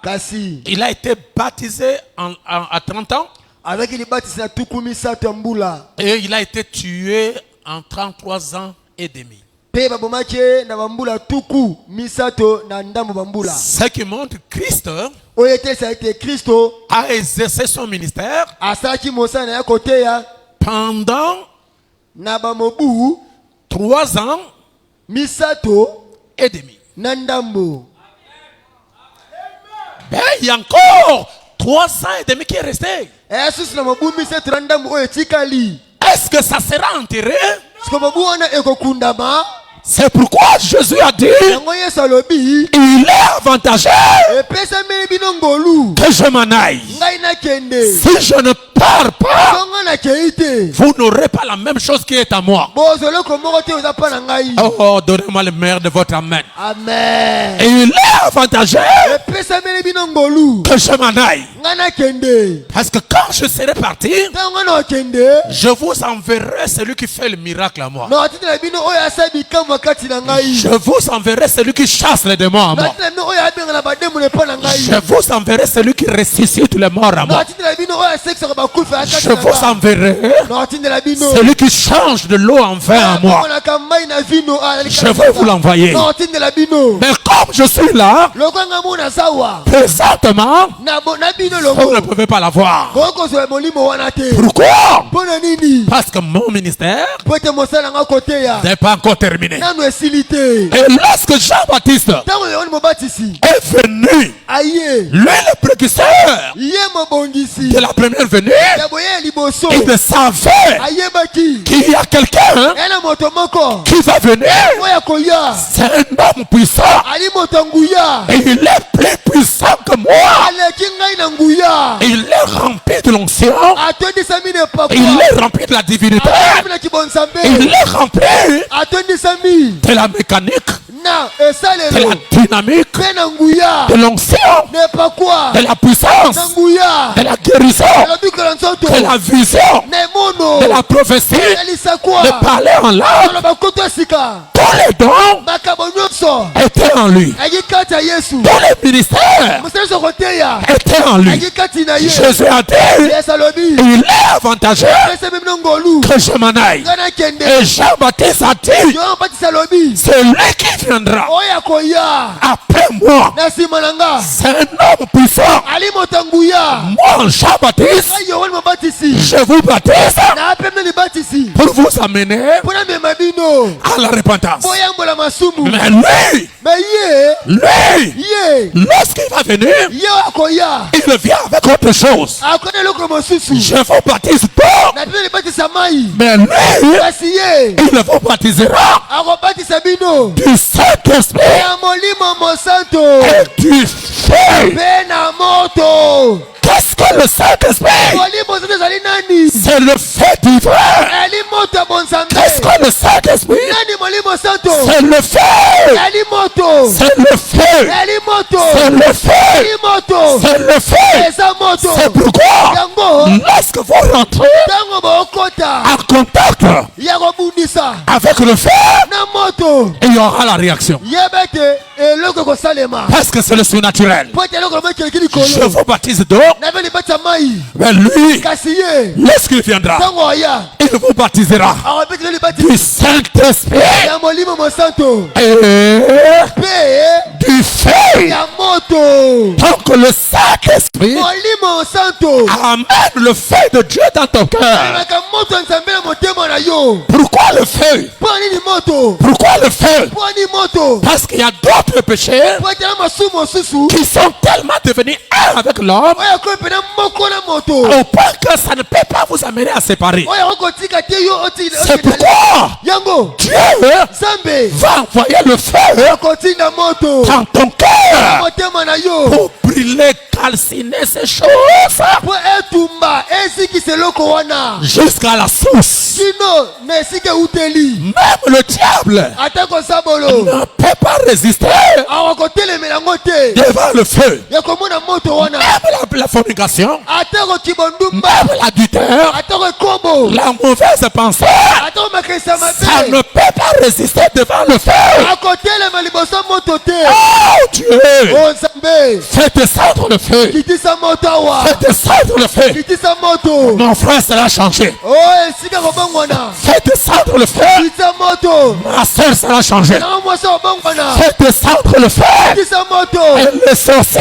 Kasi il a été baptisé à 30 ans avec libatisi na tuku misato ya mbula et il a été tué en 33 ans et demi. pe babomaki ye na bambula tuku misato na ndambo bambula. Ce qui montre que Christ oyo etelisa ete kristo a exercé son ministère asalaki mosala na ye koteya pendant na bamobu 3 ans misato et demi. na ndambo. Ben, il y a encore 3 ans et demi qui est resté. esusu na mobu misato na ndambo oyo etikali. Est-ce que ça sera enterré? siko mobu wana ekokundama. C'est pourquoi Jésus a dit, yango yesu alobi il est avantageux epesameli bino ngolu que je m'en aille. ngai nakende. Si je ne pars pas, songa nakei te vous n'aurez pas la même chose qui est à moi. bozoloko moko te oza mpa na ngai. Oh, donnez-moi le meilleur de votre amen. Amen. Et il est avantageux epesameli bino ngolu que je m'en aille. ngai nakende. Parce que quand je serai parti, ntango na okende je vous enverrai celui qui fait le miracle à moi. na otindela bino oyo asala bikamwa kati na ngai. Je vous enverrai celui qui chasse les démons à na moi. otindela bino oyo abengana bademone mpo na ngai. Je vous enverrai celui qui ressuscite les morts à na moi. otindela bino oyo asekisaka bakufi ya kati Je na vous ngai. enverrai na otindela bino celui qui change de l'eau en vin à moi. amonaka mai na vino Je vais vous l'envoyer. na otindela bino. Mais comme je suis là, lokola ngai mona sawa présentement, na bino vous ne longo pouvez pas l'avoir. kokozwa molimo wana te. Pourquoi? mpo na nini? Parce que mon ministère po ete mosala nanga koteya n'est pas encore terminé. nano esili te. Et lorsque Jean-Baptiste ntango yohani mobatisi est venu, aye lui le précurseur ye mobongisi de la première venue, ya boye ya liboso il savait ayebaki qu'il y a quelqu'un ena moto moko qui va venir. oyo akoya C'est un homme puissant. ali moto nguya Et il est plus puissant que moi. aleki ngai na nguya Il est rempli de l'onction. atondisami na epakwa Il est rempli de la divinité. atondisami na kibonsambe Il est rempli atondisami de la mécanique, na de esalelo la dynamique, mpe na nguya de l'onction, na epakwa de la puissance, na nguya de la guérison, alobikela nzoto de la vision, na emono de la prophétie, na lisakwa de parler en langue. aloba bakoto esika Tous les dons makambo nyonso étaient en lui. ayi kati ya yesu Tous les ministères mosala nyonso koteya étaient en lui. ayi kati na ye Jésus a dit, yesu alobi il est avantageux pesa bino ngolu que je m'en aille. ngai nakende. Et Jean-Baptiste a dit, yohana batisa alobi c'est lui qui viendra oyo akoya après moi. na nsima na nga C'est un homme puissant. ali moto nguya. Moi, Jean-Baptiste, ngai yohani mobatisi je vous baptise naapembe libatisi pour vous amener mpo na mema bino à la repentance. boyambola masumu. Mais lui, me ye lorsqu'il va venir, ye akoya il vient avec autre chose. akona eloko mosusu Je vous baptise pas, na bino libatisa mai mais lui, kasi ye il vous baptisera akobatisa bino du Saint-Esprit ya molimo mosanto et du feu. mpe na moto. Qu'est-ce que le Saint-Esprit? molimo mosanto ezali nani? C'est le feu divin. eli moto ya bonzambe. Qu'est-ce que le Saint-Esprit? nani molimo mosanto? C'est le feu. eli moto. C'est le feu. eli moto. C'est le feu. eli moto. C'est le feu. eza moto. C'est pourquoi yango lorsque vous rentrez ntango bokota en contact ya kobundisa avec le feu, na moto il y aura la réaction. yeba ete eloko kosalema Parce que c'est le surnaturel. po ete eloko lomekeleki Je likolo vous baptise d'eau, nabe libata mai mais lui, kasi ye lorsqu'il viendra, ntango oya il vous baptisera akobetela libati du Saint-Esprit ya molimo mosanto et mpe du feu. ya moto Donc le Saint-Esprit molimo mosanto amène le feu de Dieu dans ton cœur. amemaka moto ya nzambe na motema na yo Pourquoi le feu? mpo nini moto Pourquoi le feu? mpo nini moto Parce qu'il y a d'autres péchés po ete na masumu mosusu qui sont tellement devenus un avec l'homme oyo akomi pena moko na moto au point que ça ne peut pas vous amener à séparer. oyo akokotika te yo C'est pourquoi yango Dieu nzambe va envoyer le feu akotinda moto dans ton cœur motema na yo pour brûler, calciner ces choses po etumba ezikisa eloko wana jusqu'à la source. kino na esika euteli Même le diable ata kosabolo ne peut pas résister akokotelemela yango te devant le feu. ya komona moto wana Même la fornication, ata kokibondumba même l'adultère, ata kokombo la mauvaise pensée, ata komakanisa ça ne mabe peut pas résister devant le feu. akotelema liboso moto te Oh Dieu, o nzambe fais descendre le feu. kitisa moto awa Fais descendre le feu. kitisa moto Mon frère sera changé. o esika kobongwana Fais descendre le feu. kitisa moto Ma soeur sera changée. na mwasi kobongwana Fais descendre le feu. kitisa moto Et les sorciers,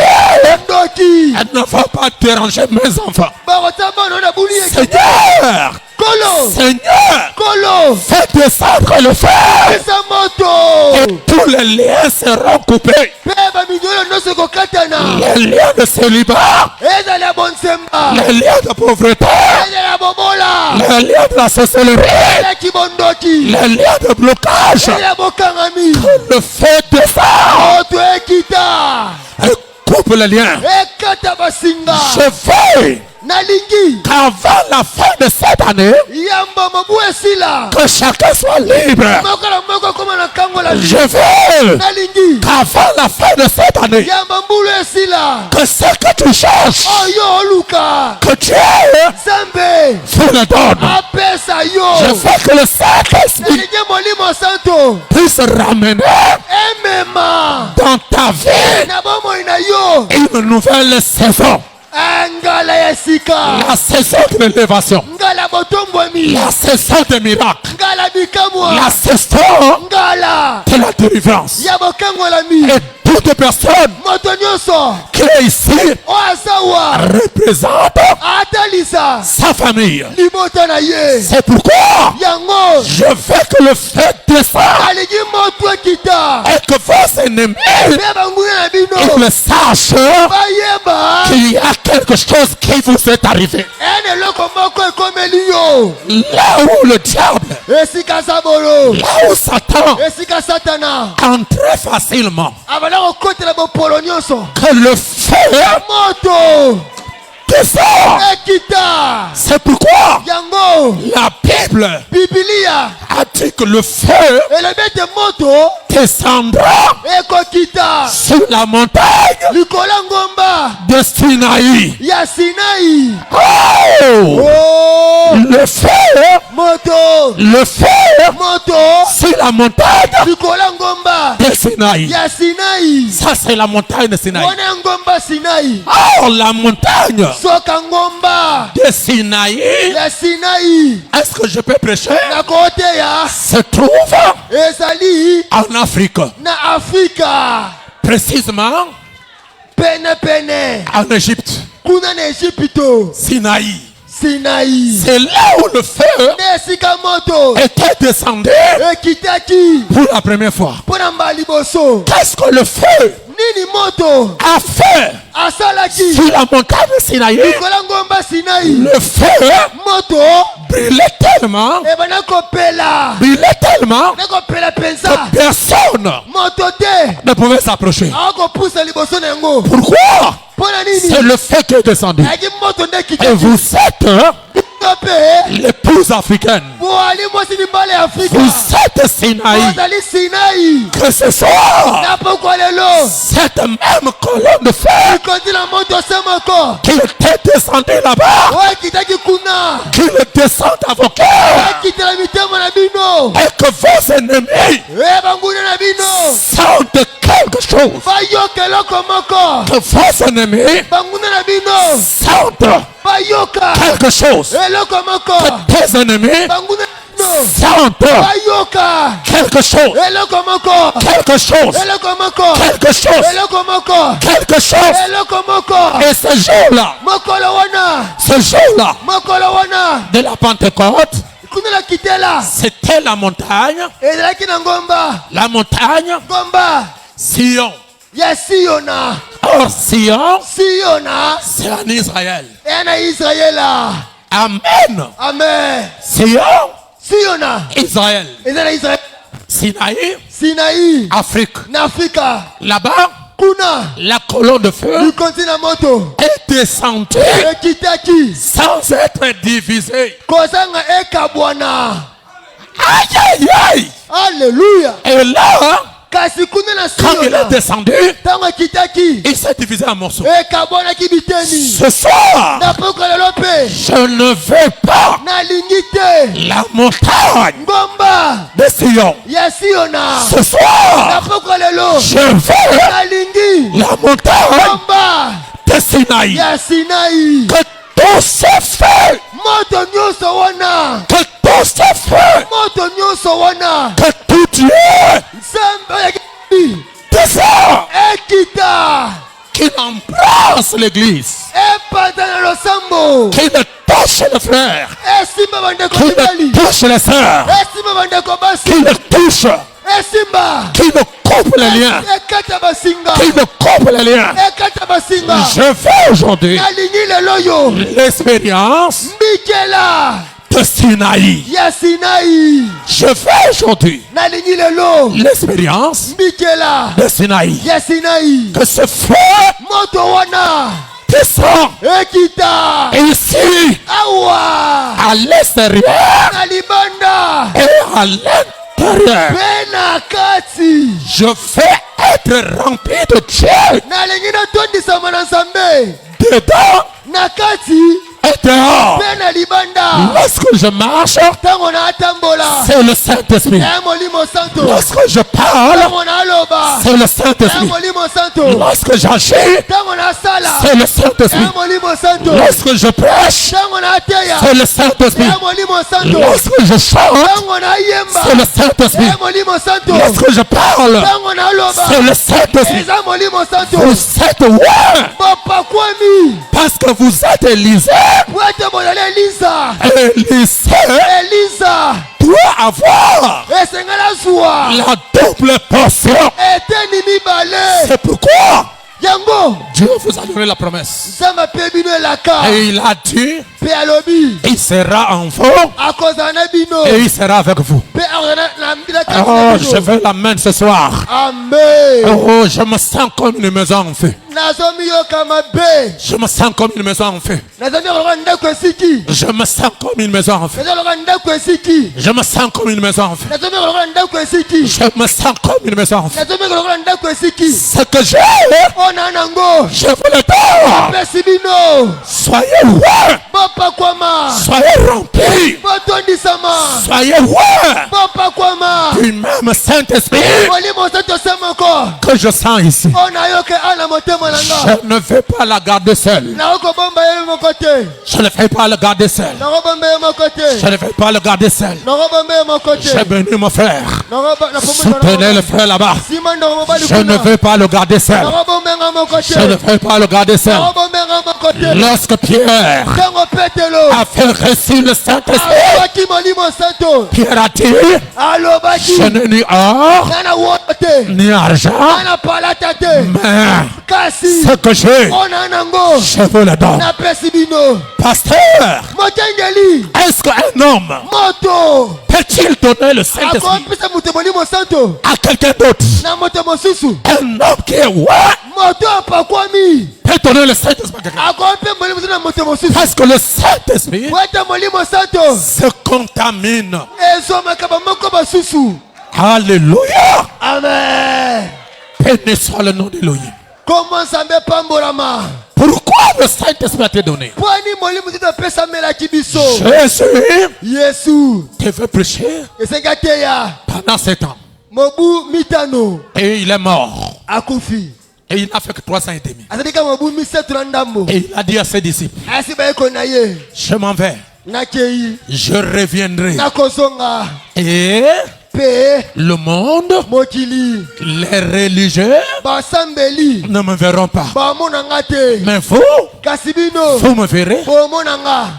ndoki elles ne vont pas déranger mes enfants. bakotambana na buli Seigneur, kolo Seigneur, kolo fais descendre le feu. kitisa moto Et tous les liens seront coupés. mpe bamidolo nyonso ekokatana Les liens de célibat, ezali ya bonsemba les liens de pauvreté, ezali ya bobola les liens de la sorcellerie, ezali ya kibondoki les liens de blocage. ezali ya bokangami Le feu descend moto ekita et coupe les liens. ekata basinga Je veux nalingi qu'avant la fin de cette année, yamba mobu esila que chacun soit libre. moko na moko akoma na nkango la Je veux nalingi qu'avant la fin de cette année, yamba mbulu esila que ce que tu cherches, oyo oluka que Dieu nzambe vous le donne. apesa Je yo veux que le Saint-Esprit nalingi molimo santo puisse ramener emema dans ta vie na bomoi na yo une nouvelle saison. ngala ya sika La saison de l'élévation, ngala botombwami la saison des miracles, ngala bikamwa la saison ngala de la délivrance. ya bokangolami Et toute personne moto nyonso qui est ici oyo azawa représente atalisa sa famille. libota na ye C'est pourquoi yango je veux que le feu descende alingi moto ekita et que vos ennemis mpe banguna na bino ils sachent bayeba qu'il y a quelque chose qui vous est arrivé. ene eloko moko ekomeli yo Là où le diable, esika sabolo là où Satan esika satana entrait facilement, abanda kokotela bopolo nyonso que le feu moto descend. ekita C'est pourquoi yango la Bible bibilia a dit que le feu elobi ete moto descendra ekokita sur la montagne likolo ya ngomba de Sinaï. ya sinai Oh! oh, Le feu, moto le feu moto sur la montagne likolo ya ngomba de Sinaï. ya sinai Ça, c'est la montagne de Sinaï. wana ya ngomba sinai Or, la montagne soka ngomba de Sinaï, ya sinai est-ce que je peux prêcher? nakoteya Se trouve ezali en Afrique, na afrika précisément penepene en Égypte. kuna na ejipito Sinaï. sinai C'est là où le feu na esika moto était descendu ekitaki pour la première fois. mpo na mbala liboso Qu'est-ce que le feu nini moto a fait asalaki sur la montagne de Sinaï? likolo ya ngomba sinai Le feu moto brûlait tellement, ebanda kopela que nakopela mpenza personne moto te ne pouvait s'approcher. akopusa liboso na yango Pourquoi? mpo na C'est nini le feu qui est descendu. ayaki moto nde Et ekitaki vous êtes l'épouse africaine. Vous êtes Sinaï. Que ce soit cette même colonne de fer qui était descendue là-bas, qu'il descende à vos cœurs, et que vos ennemis sentent quelque chose, que vos ennemis sentent quelque chose, que tes ennemis sentent quelque chose, quelque chose, quelque chose, quelque chose. Et ce jour-là de la Pentecôte, c'était la montagne Sion. Or Sion, c'est en Israël. Amen. Sion, Israël. Sinaï, Afrique. Là-bas, la colonne de feu est descendue sans être divisée. Aïe, aïe, aïe. Alléluia. Et là, quand il est descendu, il s'est divisé en morceaux. Ce soir, je ne veux pas la montagne de Sion. Ce soir, je veux la montagne de Sinaï. Que tout se fait. Que tout se fait. Que tout Dieu descend, qu'il embrasse l'église, qu'il touche les frères, qu'il touche les sœurs, qu'il touche, qu'il coupe les liens, qu'il coupe les liens. Je fais aujourd'hui l'expérience de Sinaï. Je fais aujourd'hui l'expérience de Sinaï. Que ce feu descend ici à l'extérieur et à l'intérieur. Je fais être rempli de Dieu dedans et dehors. Lorsque je marche, c'est le Saint-Esprit. Lorsque je parle, c'est le Saint-Esprit. Lorsque j'agis, c'est le Saint-Esprit. Lorsque je prêche, c'est le Saint-Esprit. Lorsque je chante, c'est le Saint-Esprit. Lorsque je parle, c'est le Saint-Esprit. Vous êtes loin parce que vous êtes Élisée. Elisa doit avoir la double portion. C'est pourquoi Dieu vous a donné la promesse. Et il a dit, il sera en vous et il sera avec vous. Oh, je veux la main ce soir. Oh, je me sens comme une maison en feu. Je me sens comme une maison en feu. Je me sens comme une maison en feu. Je me sens comme une maison en feu. Je me sens comme une maison en feu. Ce que j'ai, je vous le donne. Soyez loin. Soyez remplis. Soyez loin du même Saint-Esprit que je sens ici. Je ne vais pas la garder seule. Je ne vais pas la garder seule. Je ne vais pas le garder seul. J'ai béni mon frère. Soutenez le frère là-bas. Je ne vais pas le garder seul. Je ne vais pas le garder seul. Lorsque Pierre a fait réciter le Saint-Esprit, Pierre a dit, je n'ai ni or, ni argent, mais ce que j'ai, je vous le donne. Pasteur, est-ce qu'un homme peut-il donner le Saint-Esprit à quelqu'un d'autre? Un homme qui est what peut donner le Saint-Esprit à quelqu'un Parce que le Saint-Esprit se contamine. Alléluia. Amen. Béni soit le nom d'Élohim. Comment ça me pamborama? Pourquoi le Saint-Esprit a été donné? Jésus devait prêcher pendant 7 ans. Et il est mort. Et il n'a fait que 3 ans et demi. Et il a dit à ses disciples, je m'en vais. Je reviendrai. Et le monde, les religieux ne me verront pas. Mais vous me verrez.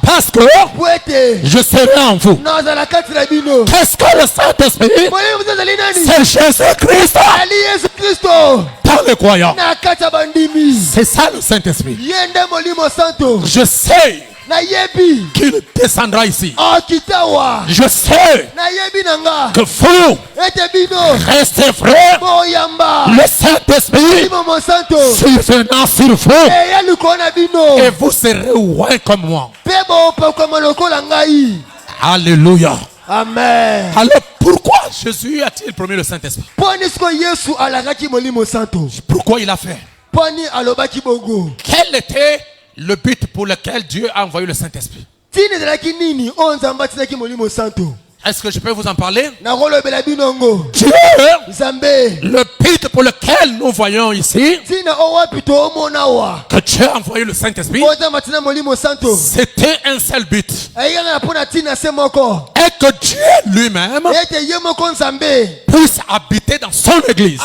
Parce que je serai en vous. Qu'est-ce que le Saint-Esprit? C'est Jésus-Christ dans les croyants. C'est ça le Saint-Esprit. Je sais qu'il descendra ici. Je sais que vous restez frères. Le Saint-Esprit survenant sur vous. Et vous serez loin comme moi. Alléluia. Amen. Alors pourquoi Jésus a-t-il promis le Saint-Esprit? Pourquoi il a fait? Quel était le but pour lequel Dieu a envoyé le Saint-Esprit? Est-ce que je peux vous en parler? Dieu, le but pour lequel nous voyons ici que Dieu a envoyé le Saint-Esprit, c'était un seul but. Et que Dieu lui-même puisse habiter dans son église.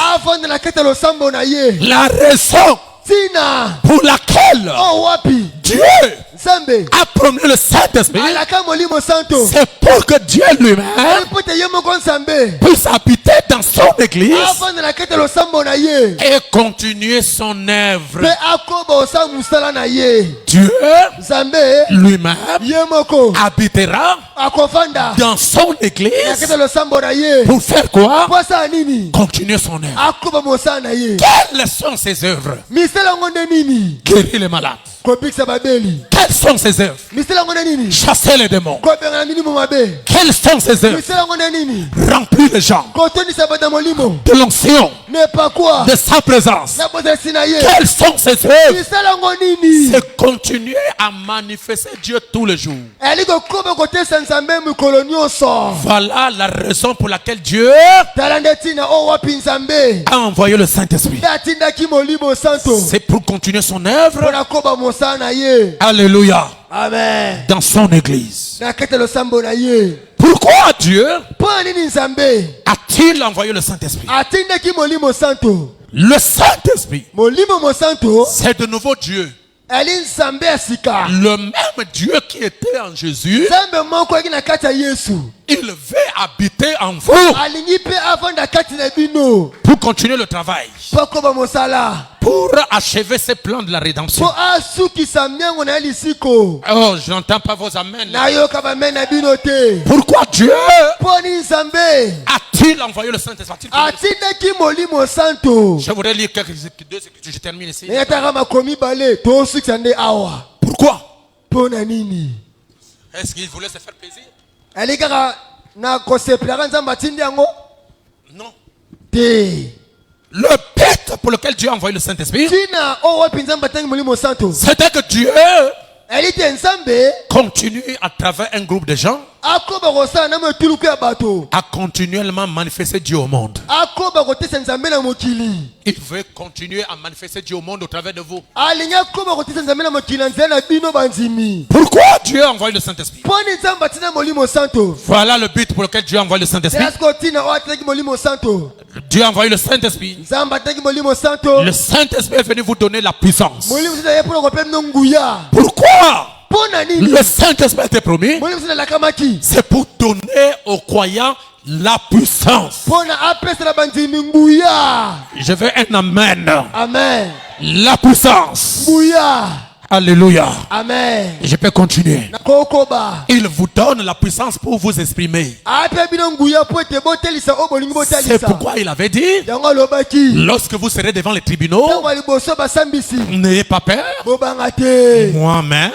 La raison pour laquelle Dieu a promis le Saint-Esprit, c'est pour que Dieu lui-même puisse habiter dans son église et continuer son œuvre. Dieu lui-même habitera dans son église pour faire quoi? Continuer son œuvre. Quelles sont ses œuvres? Guérir les malades. Quelles sont ses œuvres? Chasser les démons. Quelles sont ses œuvres? Remplir les gens de l'onction, de sa présence. Quelles sont ses œuvres? C'est continuer à manifester Dieu tous les jours. Voilà la raison pour laquelle Dieu a envoyé le Saint-Esprit. C'est pour continuer son œuvre. Alléluia. Amen. Dans son église. Pourquoi Dieu a-t-il envoyé le Saint-Esprit? Le Saint-Esprit, c'est de nouveau Dieu. Le même Dieu qui était en Jésus, il veut habiter en vous pour continuer le travail, pour achever ses plans de la rédemption. Oh, je n'entends pas vos amens. Pourquoi Dieu a-t-il envoyé le Saint-Esprit? Je voudrais lire quelques deux écritures, je termine ici. Pourquoi? Est-ce qu'il voulait se faire plaisir? Non. Le but pour lequel Dieu a envoyé le Saint-Esprit, c'était que Dieu continue à travers un groupe de gens à continuellement manifester Dieu au monde. Il veut continuer à manifester Dieu au monde au travers de vous. Pourquoi Dieu a envoyé le Saint-Esprit? Voilà le but pour lequel Dieu a envoyé le Saint-Esprit. Dieu a envoyé le Saint-Esprit. Le Saint-Esprit est venu vous donner la puissance. Pourquoi le Saint-Esprit a été promis? C'est pour donner aux croyants la puissance. Je veux un amen. Amen. La puissance. Alléluia. Amen. Je peux continuer. Nakokoba. Il vous donne la puissance pour vous exprimer. C'est pourquoi il avait dit, lorsque vous serez devant les tribunaux, n'ayez pas peur. Moi-même,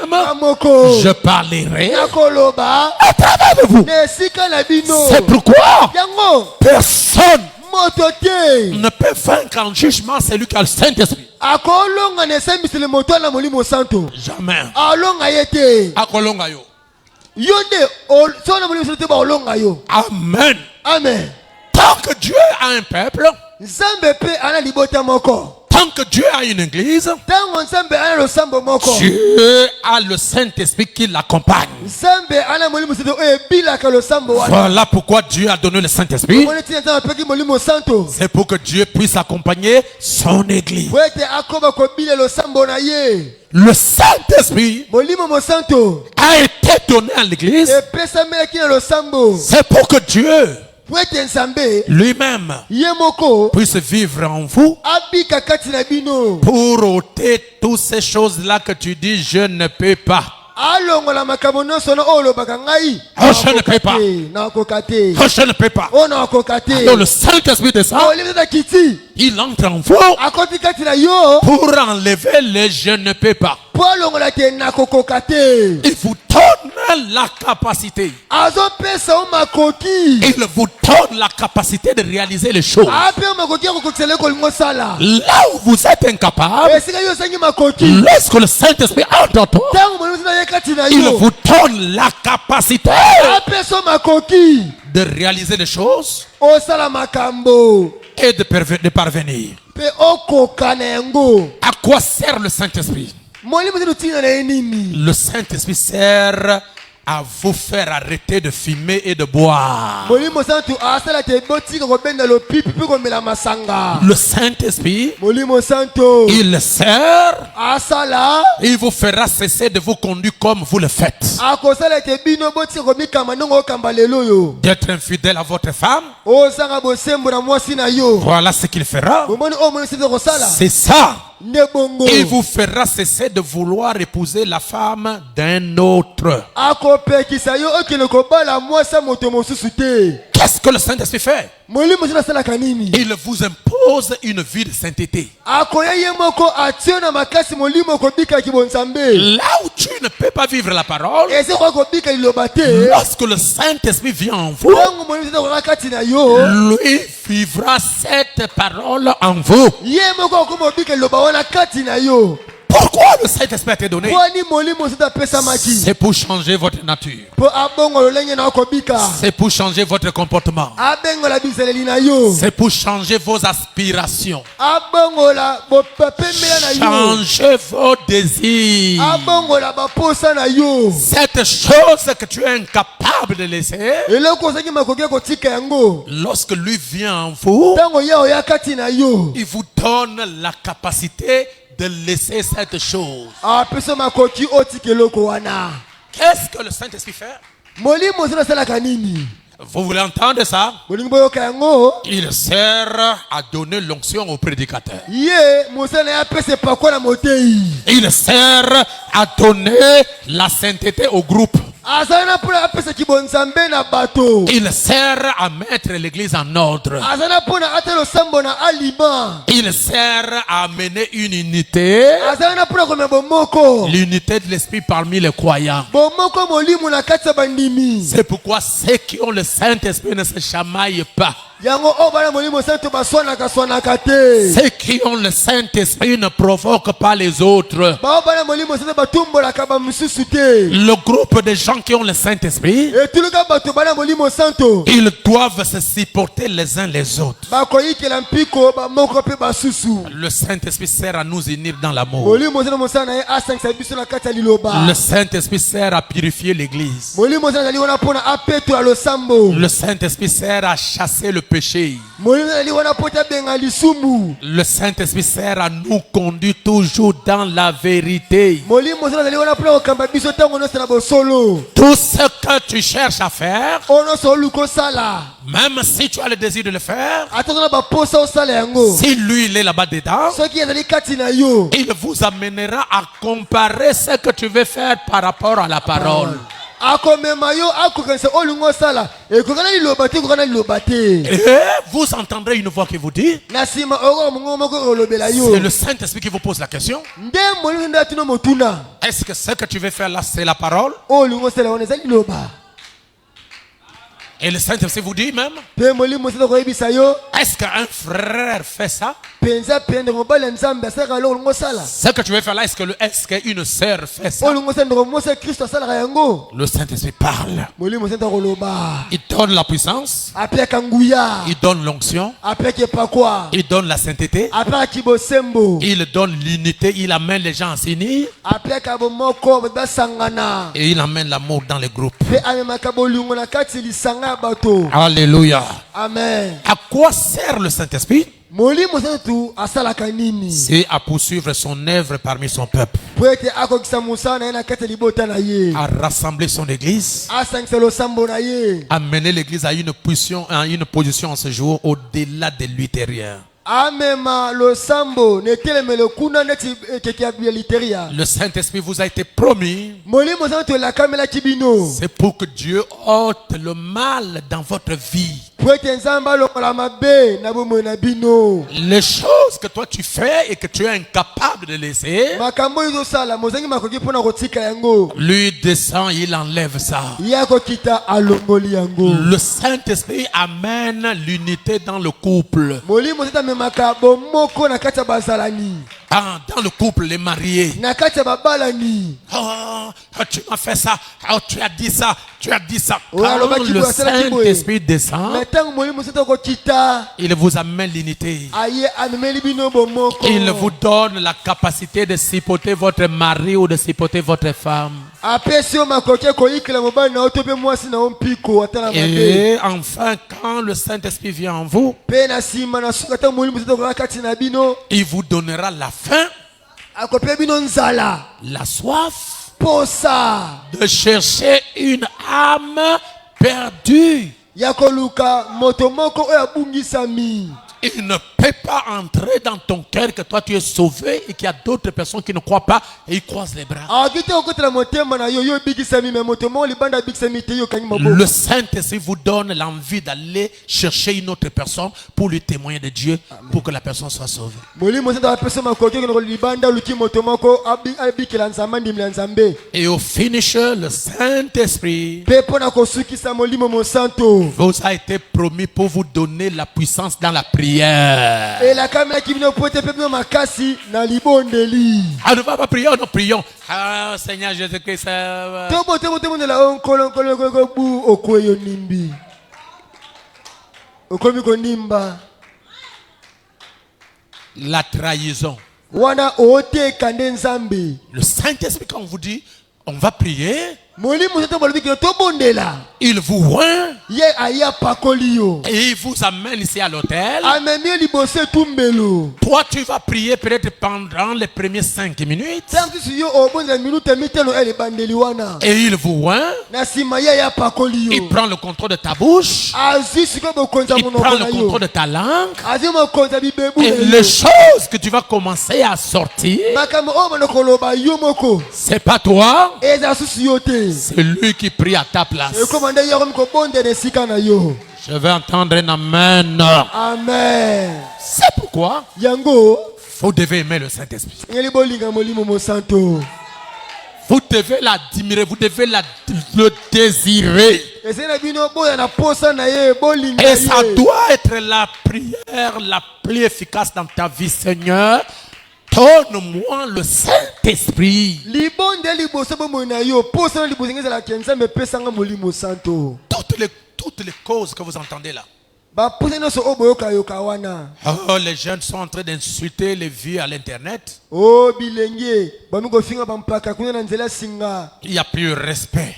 je parlerai à travers de vous. C'est pourquoi personne ne peut vaincre en jugement celui qui a le Saint-Esprit. Jamais. Akolonga yo. Amen. Amen. Tant que Dieu a un peuple, tant que Dieu a une église, Dieu a le Saint-Esprit qui l'accompagne. Voilà pourquoi Dieu a donné le Saint-Esprit. C'est pour que Dieu puisse accompagner son église. Le Saint-Esprit a été donné à l'église. C'est pour que Dieu lui-même puisse vivre en vous pour ôter toutes ces choses-là que tu dis je ne peux pas. Je ne peux pas. Je ne peux pas. Alors le Saint-Esprit descend. Il entre en vous pour enlever les je ne peux pas. Il vous donne la capacité. Il vous donne la capacité de réaliser les choses. Là où vous êtes incapable, lorsque le Saint-Esprit entre en toi, il vous donne la capacité de réaliser les choses et de parvenir. À quoi sert le Saint-Esprit? Le Saint-Esprit sert à vous faire arrêter de fumer et de boire. Le Saint-Esprit, il sert, il vous fera cesser de vous conduire comme vous le faites. D'être infidèle à votre femme, voilà ce qu'il fera. C'est ça. Il vous fera cesser de vouloir épouser la femme d'un autre. Qu'est-ce que le Saint-Esprit fait? Il vous impose une vie de sainteté. Là où tu ne peux pas vivre la parole, lorsque le Saint-Esprit vient en vous, lui vivra cette parole en vous. Pourquoi le Saint-Esprit a été donné? C'est pour changer votre nature. C'est pour changer votre comportement. C'est pour changer vos aspirations. Changer vos désirs. Cette chose que tu es incapable de laisser, lorsque lui vient en vous, il vous donne la capacité de laisser cette chose. Qu'est-ce que le Saint-Esprit fait? Vous voulez entendre ça? Il sert à donner l'onction au prédicateur. Il sert à donner la sainteté au groupe. Il sert à mettre l'église en ordre. Il sert à amener une unité. L'unité de l'esprit parmi les croyants. C'est pourquoi ceux qui ont le Saint-Esprit ne se chamaillent pas. Ceux qui ont le Saint-Esprit ne provoquent pas les autres. Le groupe de gens qui ont le Saint-Esprit, ils doivent se supporter les uns les autres. Le Saint-Esprit sert à nous unir dans l'amour. Le Saint-Esprit sert à purifier l'église. Le Saint-Esprit sert à chasser le péché. Le Saint-Esprit sert à nous conduire toujours dans la vérité. Tout ce que tu cherches à faire, même si tu as le désir de le faire, si lui il est là-bas dedans, il vous amènera à comparer ce que tu veux faire par rapport à la parole. Et vous entendrez une voix qui vous dit, c'est le Saint-Esprit qui vous pose la question. Est-ce que ce que tu veux faire là, c'est la parole? Et le Saint-Esprit vous dit même, est-ce qu'un frère fait ça? Ce que tu veux faire là, est-ce qu'une sœur fait ça? Le Saint-Esprit parle. Il donne la puissance. Il donne l'onction. Il donne la sainteté. Il donne l'unité. Il amène les gens à s'unir. Et il amène l'amour dans les groupes. Alléluia. Amen. À quoi sert le Saint-Esprit? C'est à poursuivre son œuvre parmi son peuple, à rassembler son église, à mener l'église à une position en ce jour au-delà de l'ultérieur. Le Saint-Esprit vous a été promis. C'est pour que Dieu ôte le mal dans votre vie. Les choses que toi tu fais et que tu es incapable de laisser, lui descend, il enlève ça. Le Saint-Esprit amène l'unité dans le couple. Dans le couple, les mariés. Oh, tu m'as fait ça. Oh, tu as dit ça. Tu as dit ça. Quand le Saint-Esprit descend, il vous amène l'unité. Il vous donne la capacité de supporter votre mari ou de supporter votre femme. Et enfin, quand le Saint-Esprit vient en vous, il vous donnera la faim, la soif de chercher une âme perdue. Il ne peut pas entrer dans ton cœur que toi tu es sauvé et qu'il y a d'autres personnes qui ne croient pas et ils croisent les bras. Le Saint-Esprit vous donne l'envie d'aller chercher une autre personne pour lui témoigner de Dieu, pour que la personne soit sauvée. Et au finish, le Saint-Esprit vous a été promis pour vous donner la puissance dans la prière. Ah, ne va pas prier, nous prions. Ah, Seigneur Jésus-Christ. La trahison. Le Saint-Esprit, quand on vous dit, on va prier, il vous oint et il vous amène ici à l'hôtel. Toi tu vas prier peut-être pendant les premières 5 minutes. Et il vous oint. Il prend le contrôle de ta bouche. Il prend le contrôle de ta langue. Et les choses que tu vas commencer à sortir, c'est pas toi, c'est lui qui prie à ta place. Je vais entendre un amen. Amen. C'est pourquoi vous devez aimer le Saint-Esprit. Vous devez l'admirer, vous devez le désirer. Et ça doit être la prière la plus efficace dans ta vie, Seigneur. Donne-moi le Saint-Esprit. Toutes les causes que vous entendez là. Oh, les jeunes sont en train d'insulter les vieux à l'internet. Il n'y a plus de respect.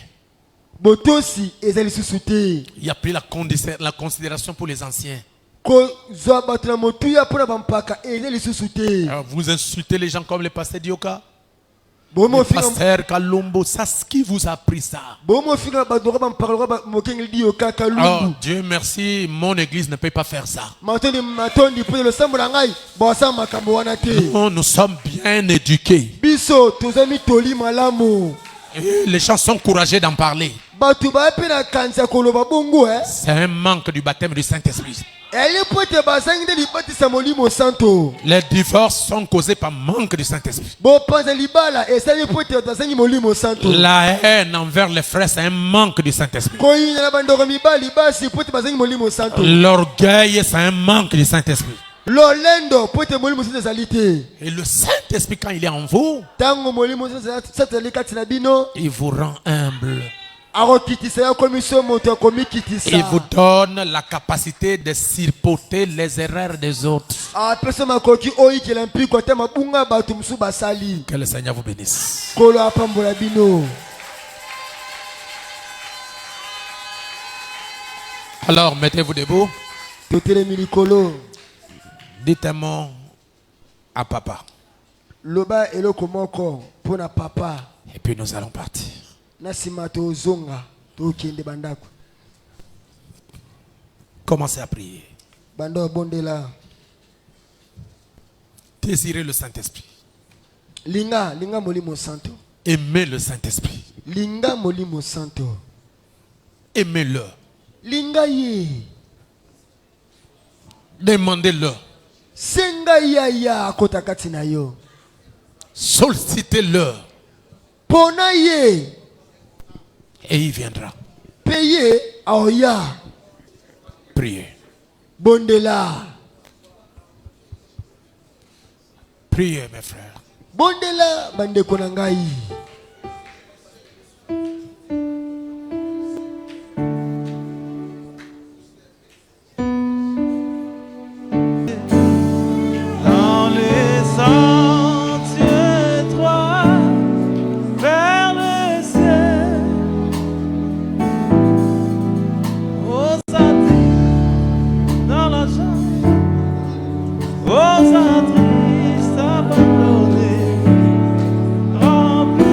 botosi ezali lisusu te. Il n'y a plus la considération pour les anciens. Kozwa bato na motuya mpona bampaka ezali lisusu te. Alors, vous insultez les gens comme le pasteur Dioka. Bomo Le finga pasteur Kalombo, ça, ce qui vous a appris ça. bomo finga bato bampaka mokengeli dio kaka Oh, lumbu. Dieu merci, mon église ne peut pas faire ça. Matondi pour le sambo na ngai basa makambo wana te. Nous sommes bien éduqués. Biso tozami toli malamu. Et les gens sont courageux d'en parler. Bato ba pe na kanza koloba bongo C'est un manque du baptême du Saint-Esprit. Elle pote bazangi de libatisa molimo santo. Les divorces sont causés par manque du Saint-Esprit. Bo panza libala esali pote bazangi molimo santo. La haine envers les frères, c'est un manque du Saint-Esprit. Koyi na bandoro mibali basi pote bazangi molimo santo. L'orgueil, c'est un manque du Saint-Esprit. Lolendo pote molimo santo ezali te. Et le Saint-Esprit, quand il est en vous, Tango molimo santo ezali kati na bino. il vous rend humble. Il Il vous donne la capacité de supporter les erreurs des autres. Que le Seigneur vous bénisse. Alors, mettez-vous debout. Dites un mot à papa. Et puis nous allons partir. Commencez à prier. Désirez le Saint-Esprit. Aimez le Saint-Esprit. Aimez-le. Demandez-le. Sollicitez-le. Et il viendra. Priez. Priez, mes frères. Dans les sentiers étroits vers le ciel, aux attrices dans la joie, aux attrices abandonnés, remplis.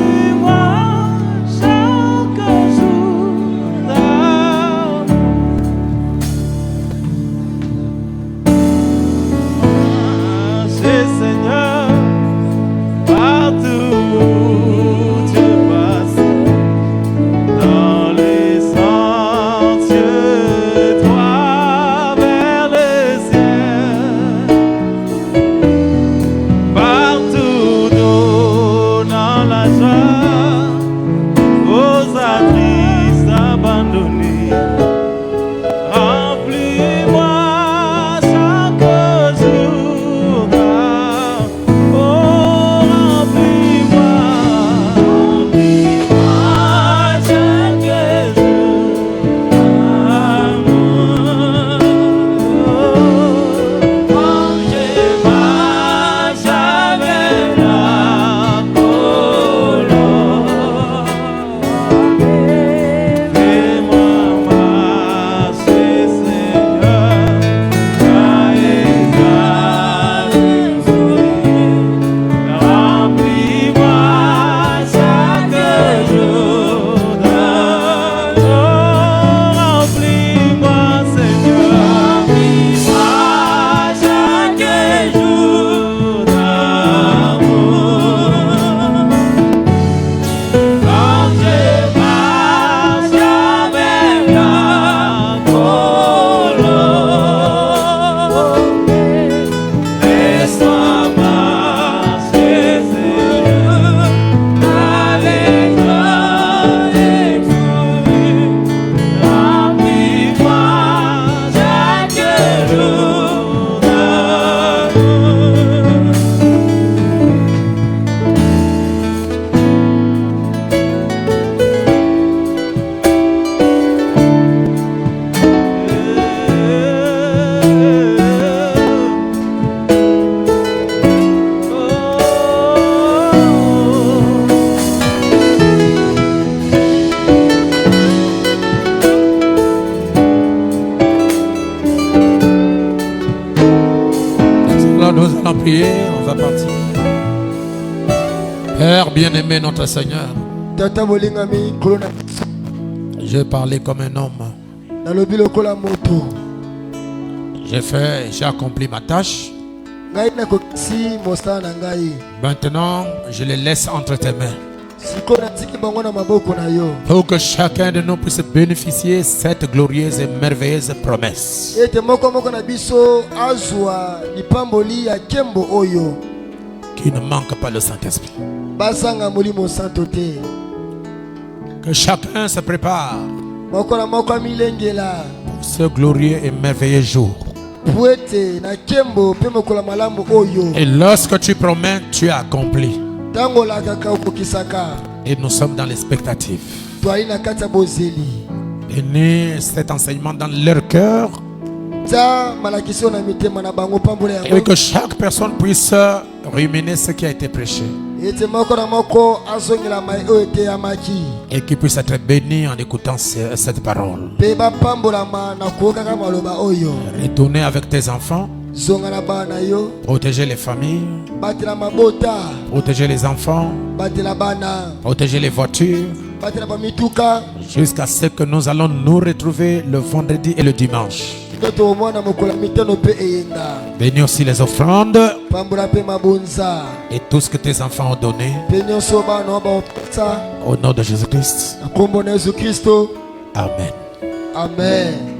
prier, on va partir. Père bien-aimé, notre Seigneur, tata bolingami nkolo na biso j'ai parlé comme un homme. nalobi lokola moto J'ai accompli ma tâche. ngai nakokisi mosala na ngai Maintenant, je les laisse entre tes mains. sikoyo natiki bango na maboko na yo Pour que chacun de nous puisse bénéficier de cette glorieuse et merveilleuse promesse. ete moko moko na biso azwa lipamboli ya nkembo oyo Qu'il ne manque pas le Saint-Esprit. bazanga molimo santo te Que chacun se prépare moko na moko amilengela pour ce glorieux et merveilleux jour. po ete na nkembo mpe mokolo malamu oyo Et lorsque tu promets, tu as accompli. ntango olakaka okokisaka Et nous sommes dans l'expectative. twali na kati ya bozeli Bénis cet enseignement dans leur cœur. ta malakisi oyo na mitema na bango pambola Et yango que chaque personne puisse ruminer ce qui a été prêché. ete moko na moko azongela mai oyo eteyamaki Et qu'il puisse être béni en écoutant cette parole. mpe bapambolama na koyokaka maloba oyo Retournez avec tes enfants. zonga na bana na yo Protégez les familles. batela mabota Protégez les enfants. batela bana Protégez les voitures. batela bamituka Jusqu'à ce que nous allons nous retrouver le vendredi et le dimanche. toto omwana mokolo ya mitano mpe eyenga Bénis aussi les offrandes pambola mpe mabonza et tout ce que tes enfants ont donné. mpe nyonso bana oyo baopesa Au nom de Jésus-Christ. na kombo na yesu kristo Amen. amen.